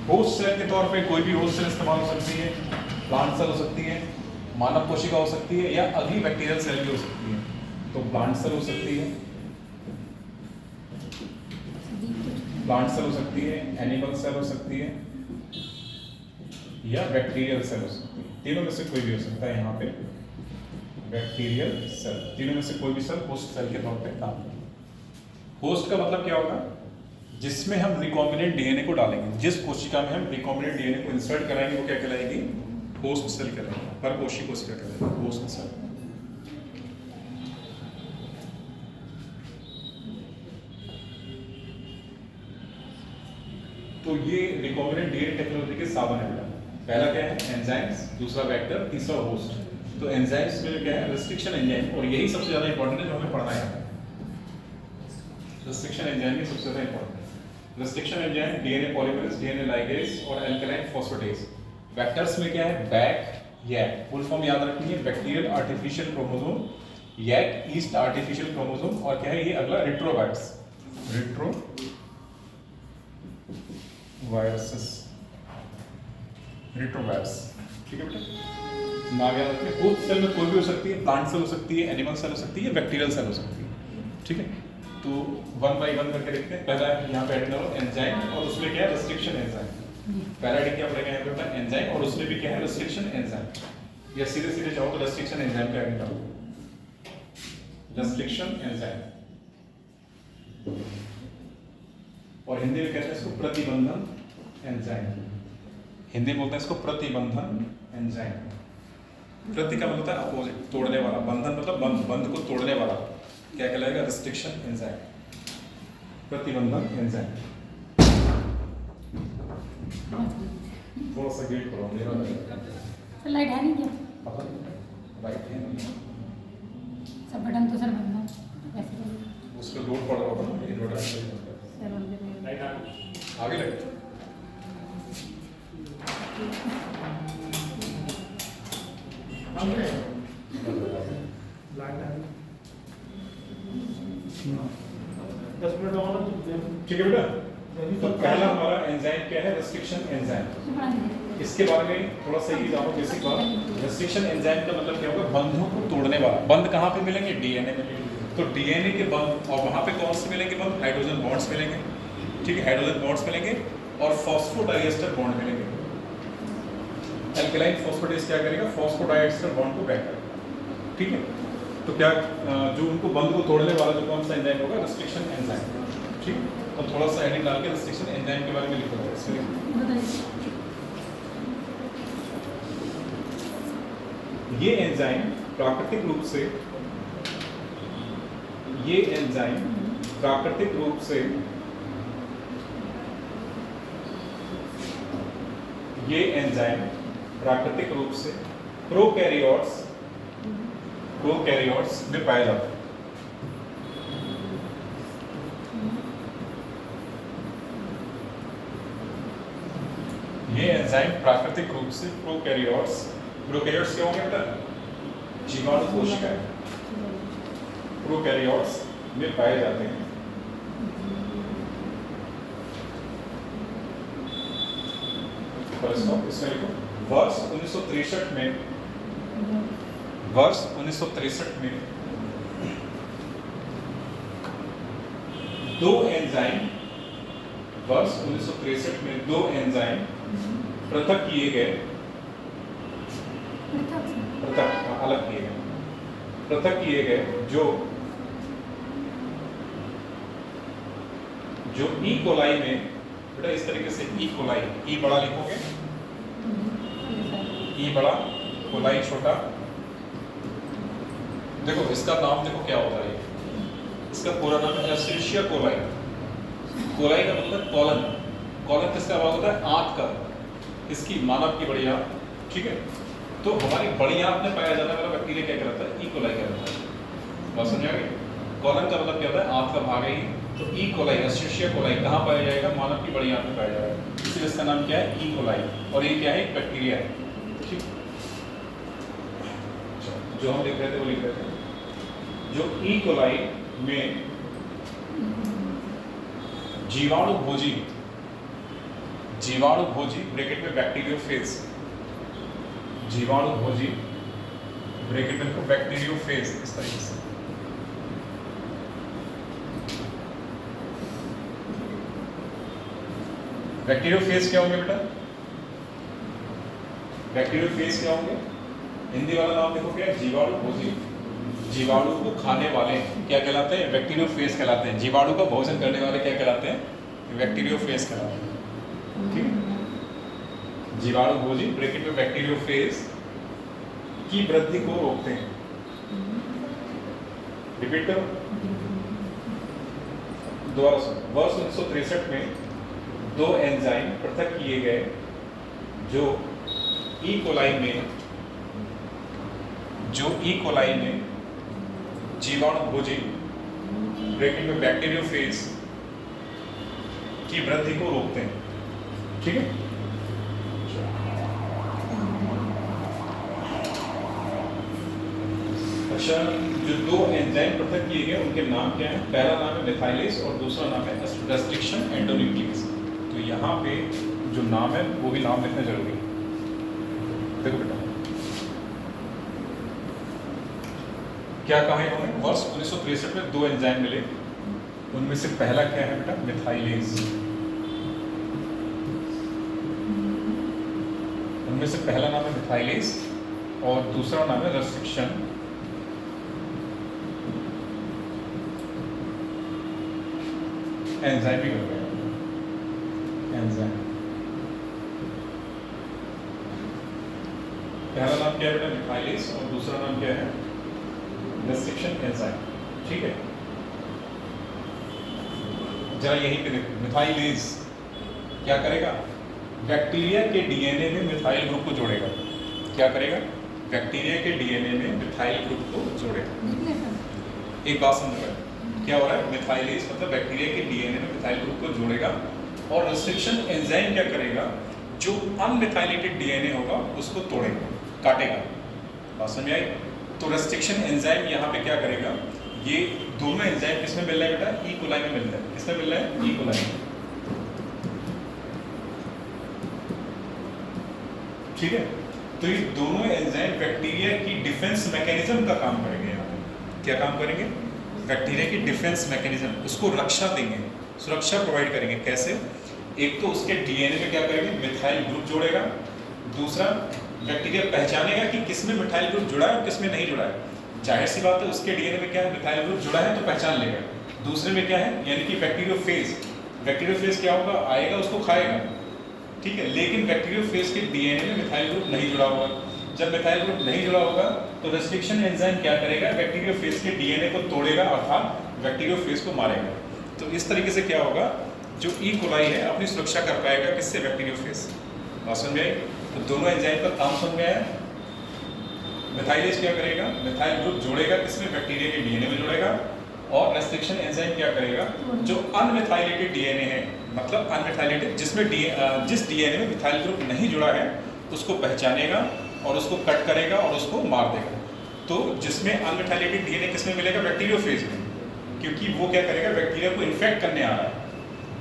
A: होस्ट सेल के तौर पे कोई भी होस्ट सेल इस्तेमाल हो सकती है, प्लांट सेल हो सकती है, मानव कोशिका हो सकती है, या अगली बैक्टीरियल सेल भी हो सकती है। तो प्लांट सेल हो सकती है, प्लांट सेल हो सकती है, एनिमल सेल हो सकती है, या बैक्टीरियल सेल हो सकती है। तीनों में से कोई भी हो सकता है। यहाँ पे बैक्टीरियल सेल, तीनों में से कोई भी सेल होस्ट सेल के तौर पे काम करेगा। होस्ट का मतलब क्या होगा, जिसमें हम रिकॉम्बिनेंट डीएनए को डालेंगे, जिस कोशिका में हम रिकॉम्बिनेंट डीएनए को इंसर्ट कराएंगे वो क्या कहलाएगी, होस्ट सेल कहलाएगी, परपोषी कोशिका कहलाएगी, होस्ट सेल। तो ये रिकॉम्बिनेंट डीएनए टेक्नोलॉजी के साधन है। पहला क्या है, एंजाइम्स, दूसरा वेक्टर, तीसरा होस्ट। तो एंजाइम्स में क्या है, रेस्ट्रिक्शन एंजाइम, और यही सबसे ज्यादा इंपॉर्टेंट है जो हमें पढ़ना है। रेस्ट्रिक्शन एंजाइम ही सबसे ज्यादा इंपॉर्टेंट है। Restriction enzyme DNA polymerase, DNA ligase और एल्कलाइन फॉस्फेटेज। वेक्टर्स में क्या है, बैक, यैक, फुल फॉर्म याद रखनी है, bacterial artificial chromosome, yeast artificial chromosome, और क्या है ये अगला रिट्रोवायरस, रिट्रोवायरसेस, रिट्रोवायरस, ठीक है बेटा। नाम याद रखिए, होस्ट सेल में कोई भी हो सकती है, प्लांट सेल हो सकती है, एनिमल सेल हो सकती है, बैक्टीरियल सेल हो सकती है, ठीक है। तो वन बाय वन करके देखते हैं। पहला यहाँ पे ऐड करो एंजाइम, और उसमें क्या है, रेस्ट्रिक्शन एंजाइम। पहला ऐड क्या पड़ेगा यहाँ पे एंजाइम, और उसमें भी क्या है, रेस्ट्रिक्शन एंजाइम। या सीधे सीधे जाओ तो रेस्ट्रिक्शन एंजाइम का ऐड करो, रेस्ट्रिक्शन एंजाइम, और हिंदी में कहते हैं इसको प्रतिबंधन एंजाइम। हिंदी में बोलते हैं इसको प्रतिबंधन एंजाइम। प्रति का मतलब होता है अपोजिट, तोड़ने वाला, बंधन मतलब बंध, बंध को तोड़ने वाला, क्या कहलाएगा, रेस्ट्रिक्शन एंजाइम, प्रतिबंधन एंजाइम। थोड़ा सा गेट करो, मेरा
B: लाइट है नहीं क्या,
A: पता लाइट है नहीं,
B: सब बटन तो सर बंद है, ऐसे करिए
A: उस पर लोड पड़ रहा होगा ना, inverter
B: sir on they
A: light आगे लाइट ठीक है बेटा। तो पहला हमारा एंजाइम क्या है, रेस्ट्रिक्शन एंजाइम। इसके बारे में थोड़ा सा ये जानो बेसिक बात। रेस्ट्रिक्शन एंजाइम का मतलब क्या होगा, बंधों को तोड़ने वाला। बंध कहाँ पे मिलेंगे, डीएनए में। तो डीएनए के बंध, और वहाँ पे कौन से मिलेंगे बंध, हाइड्रोजन बॉन्ड्स मिलेंगे, ठीक है, हाइड्रोजन बॉन्ड्स मिलेंगे, और फॉस्फोडाइएस्टर बॉन्ड मिलेंगे। एल्कलाइन फॉस्फेटेज क्या करेगा, फॉस्फोडाइएस्टर बॉन्ड को ब्रेक करेगा, ठीक है। तो क्या जो उनको बंध को तोड़ने वाला जो कौन सा एंजाइम होगा, रेस्ट्रिक्शन एंजाइम, ठीक। तो थोड़ा सा हेडिंग डाल के रेस्ट्रिक्शन एंजाइम के बारे में लिखो इसमें। ये एंजाइम प्राकृतिक रूप से, ये एंजाइम प्राकृतिक रूप से, ये एंजाइम प्राकृतिक रूप से प्रोकैरियोट्स में पाया जाता है। ये एंजाइम प्राकृतिक रूप से प्रोकैरियोट्स क्या होंगे बेटा, जीवाणु कोशिकाएं, प्रोकैरियोट्स में पाए जाते हैं। इसमें लिखो वर्ष 1963 में दो एंजाइम पृथक किए गए, पृथक किए गए जो ई कोलाई में, बेटा इस तरीके से ई कोलाई, ई बड़ा लिखोगे, ई बड़ा, कोलाई छोटा। देखो इसका नाम देखो क्या होता है, इसका पूरा नाम है एस्चेरिशिया कोलाई। कोलाई का मतलब कॉलन, कॉलन किसका भाग होता है, आंत का, इसकी मानव की बड़ी आंत, ठीक है। तो हमारी बड़ी आंत में पाया जाने वाला बैक्टीरिया क्या कहलाता है, ई कोलाई कहलाता है। बात समझ आ गई? कॉलन का मतलब क्या होता है, आंत का भाग है। तो ई कोलाई, एस्चेरिशिया कोलाई कहाँ पाया जाएगा, मानव की बड़ी आंत में पाया जाएगा, इसलिए इसका नाम क्या है, ई कोलाई। और ये क्या है, एक बैक्टीरिया है, ठीक। जो हम लिख रहे थे वो लिख रहे थे, जो ई कोलाई में जीवाणु भोजी ब्रैकेट में बैक्टीरियोफेज, जीवाणु भोजी ब्रैकेट में बैक्टीरियोफेज, इस तरीके से बैक्टीरियोफेज क्या होंगे बेटा, बैक्टीरियोफेज क्या होंगे, हिंदी वाला नाम देखो क्या है, जीवाणु भोजी, जीवाणु को खाने वाले क्या कहलाते हैं, बैक्टीरियोफेज कहलाते हैं। जीवाणु का भोजन करने वाले क्या कहलाते हैं, बैक्टीरियोफेज कहलाते हैं, ठीक। जीवाणु भोजी ब्रैकेट में बैक्टीरियोफेज की वृद्धि को रोकते हैं। रिपीट करो, दोबारा सुनो। वर्ष 1963 में दो एंजाइम पृथक किए गए जो ई कोलाई में जीवाणु भोजी ब्रैकेट में बैक्टीरियोफेज की वृद्धि को रोकते हैं, ठीक है। अच्छा, जो दो एंजाइम पृथक किए गए उनके नाम क्या है, पहला नाम है मिथाइलेज और दूसरा नाम है रेस्ट्रिक्शन एंडोन्यूक्लियस। तो यहाँ पे जो नाम है वो भी नाम लिखना जरूरी है। देखो बेटा क्या कहा इन्होंने, वर्ष 1963 में दो एंजाइम मिले, उनमें से पहला क्या है बेटा, मिथाइलेज। उनमें से पहला नाम है मिथाइलेज और दूसरा नाम है रेस्ट्रिक्शन एंजाइम भी हो गया, एंजाइम। पहला नाम क्या है बेटा, मिथाइलेज और दूसरा नाम क्या है, रेस्ट्रिक्शन एंजाइम, ठीक है। जरा यहीं पे देखो, मिथाइलेज क्या करेगा, बैक्टीरिया के डीएनए में मिथाइल ग्रुप को जोड़ेगा। क्या करेगा, बैक्टीरिया के डीएनए में मिथाइल ग्रुप को जोड़ेगा। एक बात समझ, क्या हो रहा है, मिथाइलेज मतलब बैक्टीरिया के डीएनए में मिथाइल ग्रुप को जोड़ेगा। और रेस्ट्रिक्शन एंजाइम क्या करेगा, जो अनमिथाइलेटेड डीएनए होगा उसको तोड़ेगा, काटेगा। बात समझ आई? तो रेस्ट्रिक्शन एंजाइम यहाँ पे क्या करेगा, ये दोनों एंजाइम किसमें मिल रहा है बेटा, ई कोलाई में मिल रहा है। किसमें मिल रहा है, ई कोलाई में, ठीक है। तो ये दोनों एंजाइम बैक्टीरिया की डिफेंस मैकेनिज्म का काम करेंगे। यहाँ पे क्या काम करेंगे, बैक्टीरिया की डिफेंस मैकेनिज्म, उसको रक्षा देंगे, सुरक्षा प्रोवाइड करेंगे। कैसे, एक तो उसके डीएनए में क्या करेंगे, मिथाइल ग्रुप जोड़ेगा। दूसरा, बैक्टीरिया पहचानेगा कि किसमें मिथाइल ग्रुप जुड़ा है और किसमें नहीं जुड़ा है। जाहिर सी बात है, उसके डीएनए में क्या है, मिथाइल ग्रुप जुड़ा है तो पहचान लेगा। दूसरे में क्या है, यानी कि बैक्टीरियोफेज, बैक्टीरियोफेज क्या होगा, आएगा उसको खाएगा, ठीक है। लेकिन बैक्टीरियोफेज के डीएनए में मिथाइल ग्रुप नहीं जुड़ा होगा। जब मिथाइल ग्रुप नहीं जुड़ा होगा तो रेस्ट्रिक्शन एंजाइम क्या करेगा, बैक्टीरियोफेज के डीएनए को तोड़ेगा, अर्थात बैक्टीरियोफेज को मारेगा। तो इस तरीके से क्या होगा, जो ई कोलाई है अपनी सुरक्षा कर पाएगा, किससे, बैक्टीरियोफेज। बात समझ आई? तो दोनों एंजाइम का काम समझ गया है। मिथाइलेज क्या करेगा, मिथाइल ग्रुप जोड़ेगा, किसमें, बैक्टीरिया के डीएनए में जोड़ेगा। और रेस्ट्रिक्शन एंजाइम क्या करेगा, जो अनमिथाइलेटेड डीएनए है, मतलब अनमिथाइलेटेड जिसमें जिस डीएनए में मिथाइल ग्रुप नहीं जुड़ा है उसको पहचानेगा और उसको कट करेगा और उसको मार देगा। तो जिसमें अनमिथाइलेटेड डीएनए किसमें मिलेगा, बैक्टीरियोफेज में, क्योंकि वो क्या करेगा, बैक्टीरिया को इन्फेक्ट करने आ रहा है।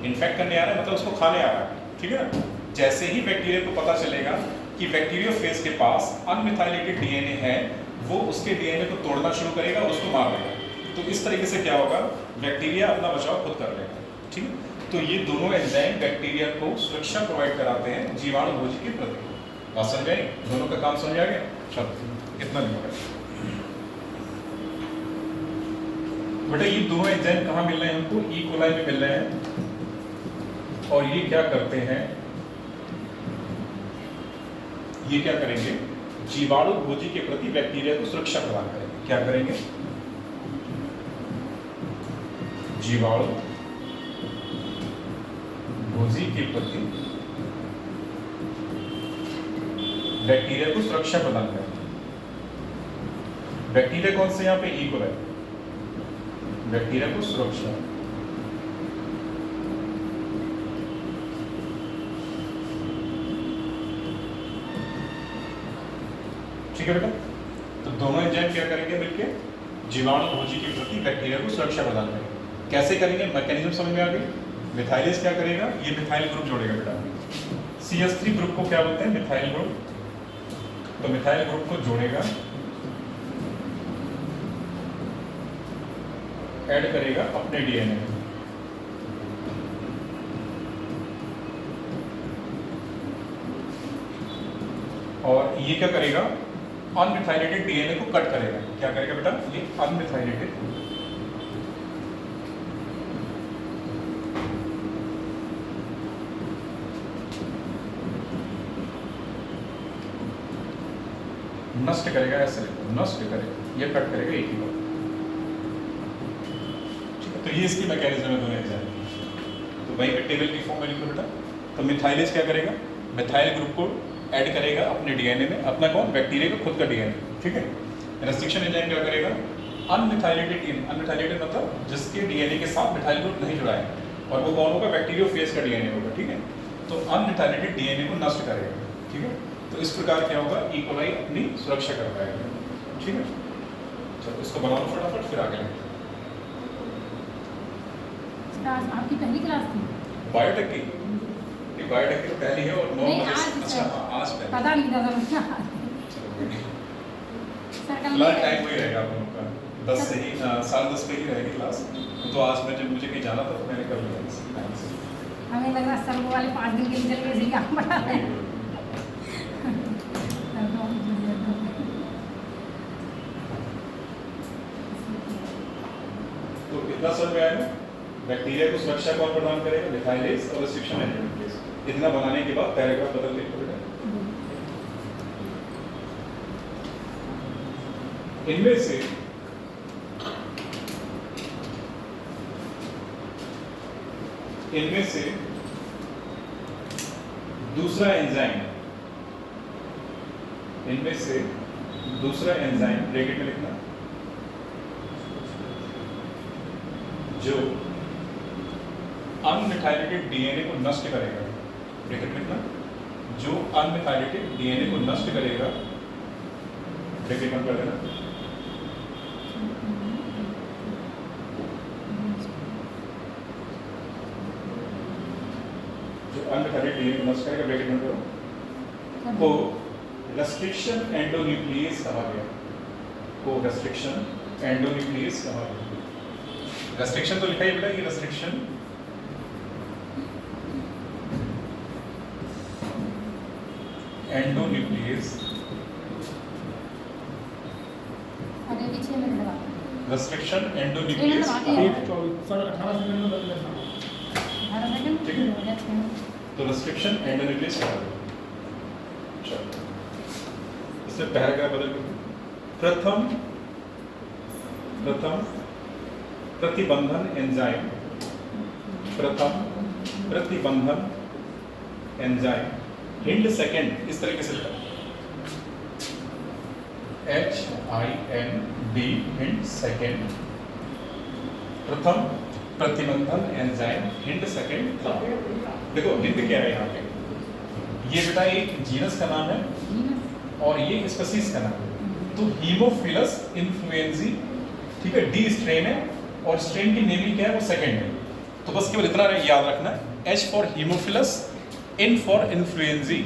A: इन्फेक्ट करने आ रहा है मतलब उसको खाने आ रहा है, ठीक है ना। जैसे ही बैक्टीरिया को पता चलेगा कि बैक्टीरियोफेज के पास अनमिथाइलेटेड डीएनए है, वो उसके डीएनए को तोड़ना शुरू करेगा और उसको मार देगा। तो इस तरीके से क्या होगा, बैक्टीरिया अपना बचाव खुद कर लेगा। ठीक है, तो ये दोनों एंजाइम बैक्टीरिया को सुरक्षा प्रोवाइड कराते हैं जीवाणु भोजी के प्रति। बात समझ आई? दोनों का काम समझ आ गया? चलो इतना नहीं होगा बेटा। ये दोनों एंजाइम कहाँ मिल रहे हैं हमको? ई कोलाई में मिल रहे हैं। और ये क्या करते हैं, ये क्या करेंगे, जीवाणु भोजी के प्रति बैक्टीरिया को सुरक्षा प्रदान करेंगे। क्या करेंगे? जीवाणु भोजी के प्रति बैक्टीरिया को सुरक्षा प्रदान करेंगे। बैक्टीरिया कौन से यहाँ पे? E coli. बैक्टीरिया को सुरक्षा, ठीक है बेटा। तो दोनों एंजाइम क्या करेंगे मिलके? जीवाणु भोजी के प्रति बैक्टीरिया को सुरक्षा प्रदान करेंगे। कैसे करेंगे? मैकेनिज्म समझ में आ गई? मिथाइलेज क्या करेगा? ये मिथाइल ग्रुप जोड़ेगा बेटा। CH3 ग्रुप को क्या बोलते हैं? Methyl group. तो मिथाइल ग्रुप को जोड़ेगा, ऐड करेगा अपने डीएनए में। और ये क्या करेगा? अनमिथाइलेटेड डीएनए को कट करेगा। क्या करेगा बेटा? ये अनमिथाइलेटेड नष्ट करेगा, ऐसे नष्ट करेगा, ये कट करेगा एक ही बार। ठीक है, तो ये इसकी मैकेनिज्म है दोनों एंजाइम। तो वहीं पे टेबल की फॉर्म में लिखो बेटा। तो मिथाइलेज क्या करेगा? मिथाइल ग्रुप को ऐड करेगा अपने डीएनए में। अपना कौन? बैक्टीरिया का खुद का डीएनए। ठीक है। रेस्ट्रिक्शन एंजाइम क्या करेगा? अनमिथाइलेटेड डीएनए, अनमिथाइलेटेड मतलब जिसके डीएनए के साथ मिथाइल ग्रुप नहीं जुड़ा है, और वो कौन होगा? बैक्टीरियोफेज का डीएनए होगा। ठीक है, तो अनमिथाइलेटेड डीएनए को नष्ट करेगा। ठीक है, तो इस प्रकार क्या होगा? ई कोलाई अपनी सुरक्षा कर पाएगा। ठीक है, चलो इसको बनाओ फटाफट, फिर आगे लेंगे।
B: क्लास आपकी पहली क्लास थी?
A: बायोटेक की? नहीं, बायोटेक की तो पहली है और 9
B: नहीं,
A: बजे।
B: आज
A: अच्छा हाँ, आज पहली।
B: पता नहीं था मुझे।
A: चलो कोई नहीं। फिलहाल टाइम वही रहेगा आप लोगों का 10 से ही 10:30 पे ही रहेगी क्लास। तो आज मैं जब मुझे कहीं जाना था तो मैंने कर लिया टाइम से।
B: हमें लग रहा सर वो वाले 5 दिन के लिए चल गए काम पड़ा है।
A: तो इतना समझ में आया ना? बैक्टीरिया को सुरक्षा कौन प्रदान करेगा? मिथाइलेज और रेस्ट्रिक्शन एंजाइम। इतना बनाने के बाद पैराग्राफ बदल देते बेटा। इनमें से दूसरा एंजाइम, इनमें से दूसरा एंजाइम ब्रैकेट में लिखना, जो अनमिथाइलेटेड डीएनए को नष्ट करेगा। ब्रैकेट में लिखना, जो अनमिथाइलेटेड डीएनए को नष्ट करेगा। ब्रैकेट बंद कर देना। जो अनमिथाइलेटेड डीएनए को नष्ट करेगा, ब्रैकेट बंद करो, को रेस्ट्रिक्शन एंडोन्यूक्लियस कहा गया। को रेस्ट्रिक्शन एंडोन्यूक्लियस कहा गया। रेस्ट्रिक्शन तो लिखा ही बेटा, ये रेस्ट्रिक्शन एंडोन्यूक्लियस,
B: आगे पीछे में लगा।
A: Restriction endonuclease.
B: 18 सेकंड में बदल देना। 18 सेकंड
A: ठीक है।
B: हो गया 6 मिनट।
A: तो रेस्ट्रिक्शन एंडोन्यूक्लियस कहा गया। चलो इसमें पैराग्राफ बदल कर प्रथम प्रतिबंधन एंजाइम, प्रथम प्रतिबंधन एंजाइम हिंड सेकेंड, इस तरीके से लिखा HIND हिंड सेकेंड, प्रथम प्रतिबंधन एंजाइम हिंड सेकेंड था। देखो हिंड क्या है यहाँ पे? ये बेटा एक जीनस का नाम है और ये स्पीशीज का नाम है। तो हीमोफिलस इन्फ्लुएंजी, ठीक है, डी स्ट्रेन है और स्ट्रेन की नेमली क्या है? वो सेकेंड है। तो बस केवल इतना याद रखना है, H for Haemophilus, N for influenzae.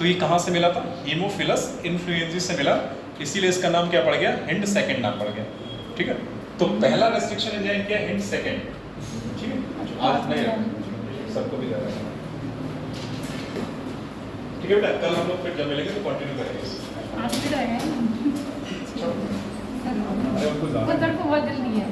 A: तो ये कहाँ से मिला था? हीमोफिलस इन्फ्लुएंजा से मिला, इसीलिए इसका नाम क्या पड़ गया? हिंड सेकंड नाम पड़ गया। ठीक है, तो पहला रेस्ट्रिक्शन एंजाइम क्या है? Hind second. ठीक है, आज नहीं रखना, सबको भी दे रहा है। ठीक है बेटा, कल हम लोग फिर जब मिलेंगे तो कंटिन्यू करेंगे।
B: आज भी रहेगा
A: अरे उनको
B: बहुत जल्दी है।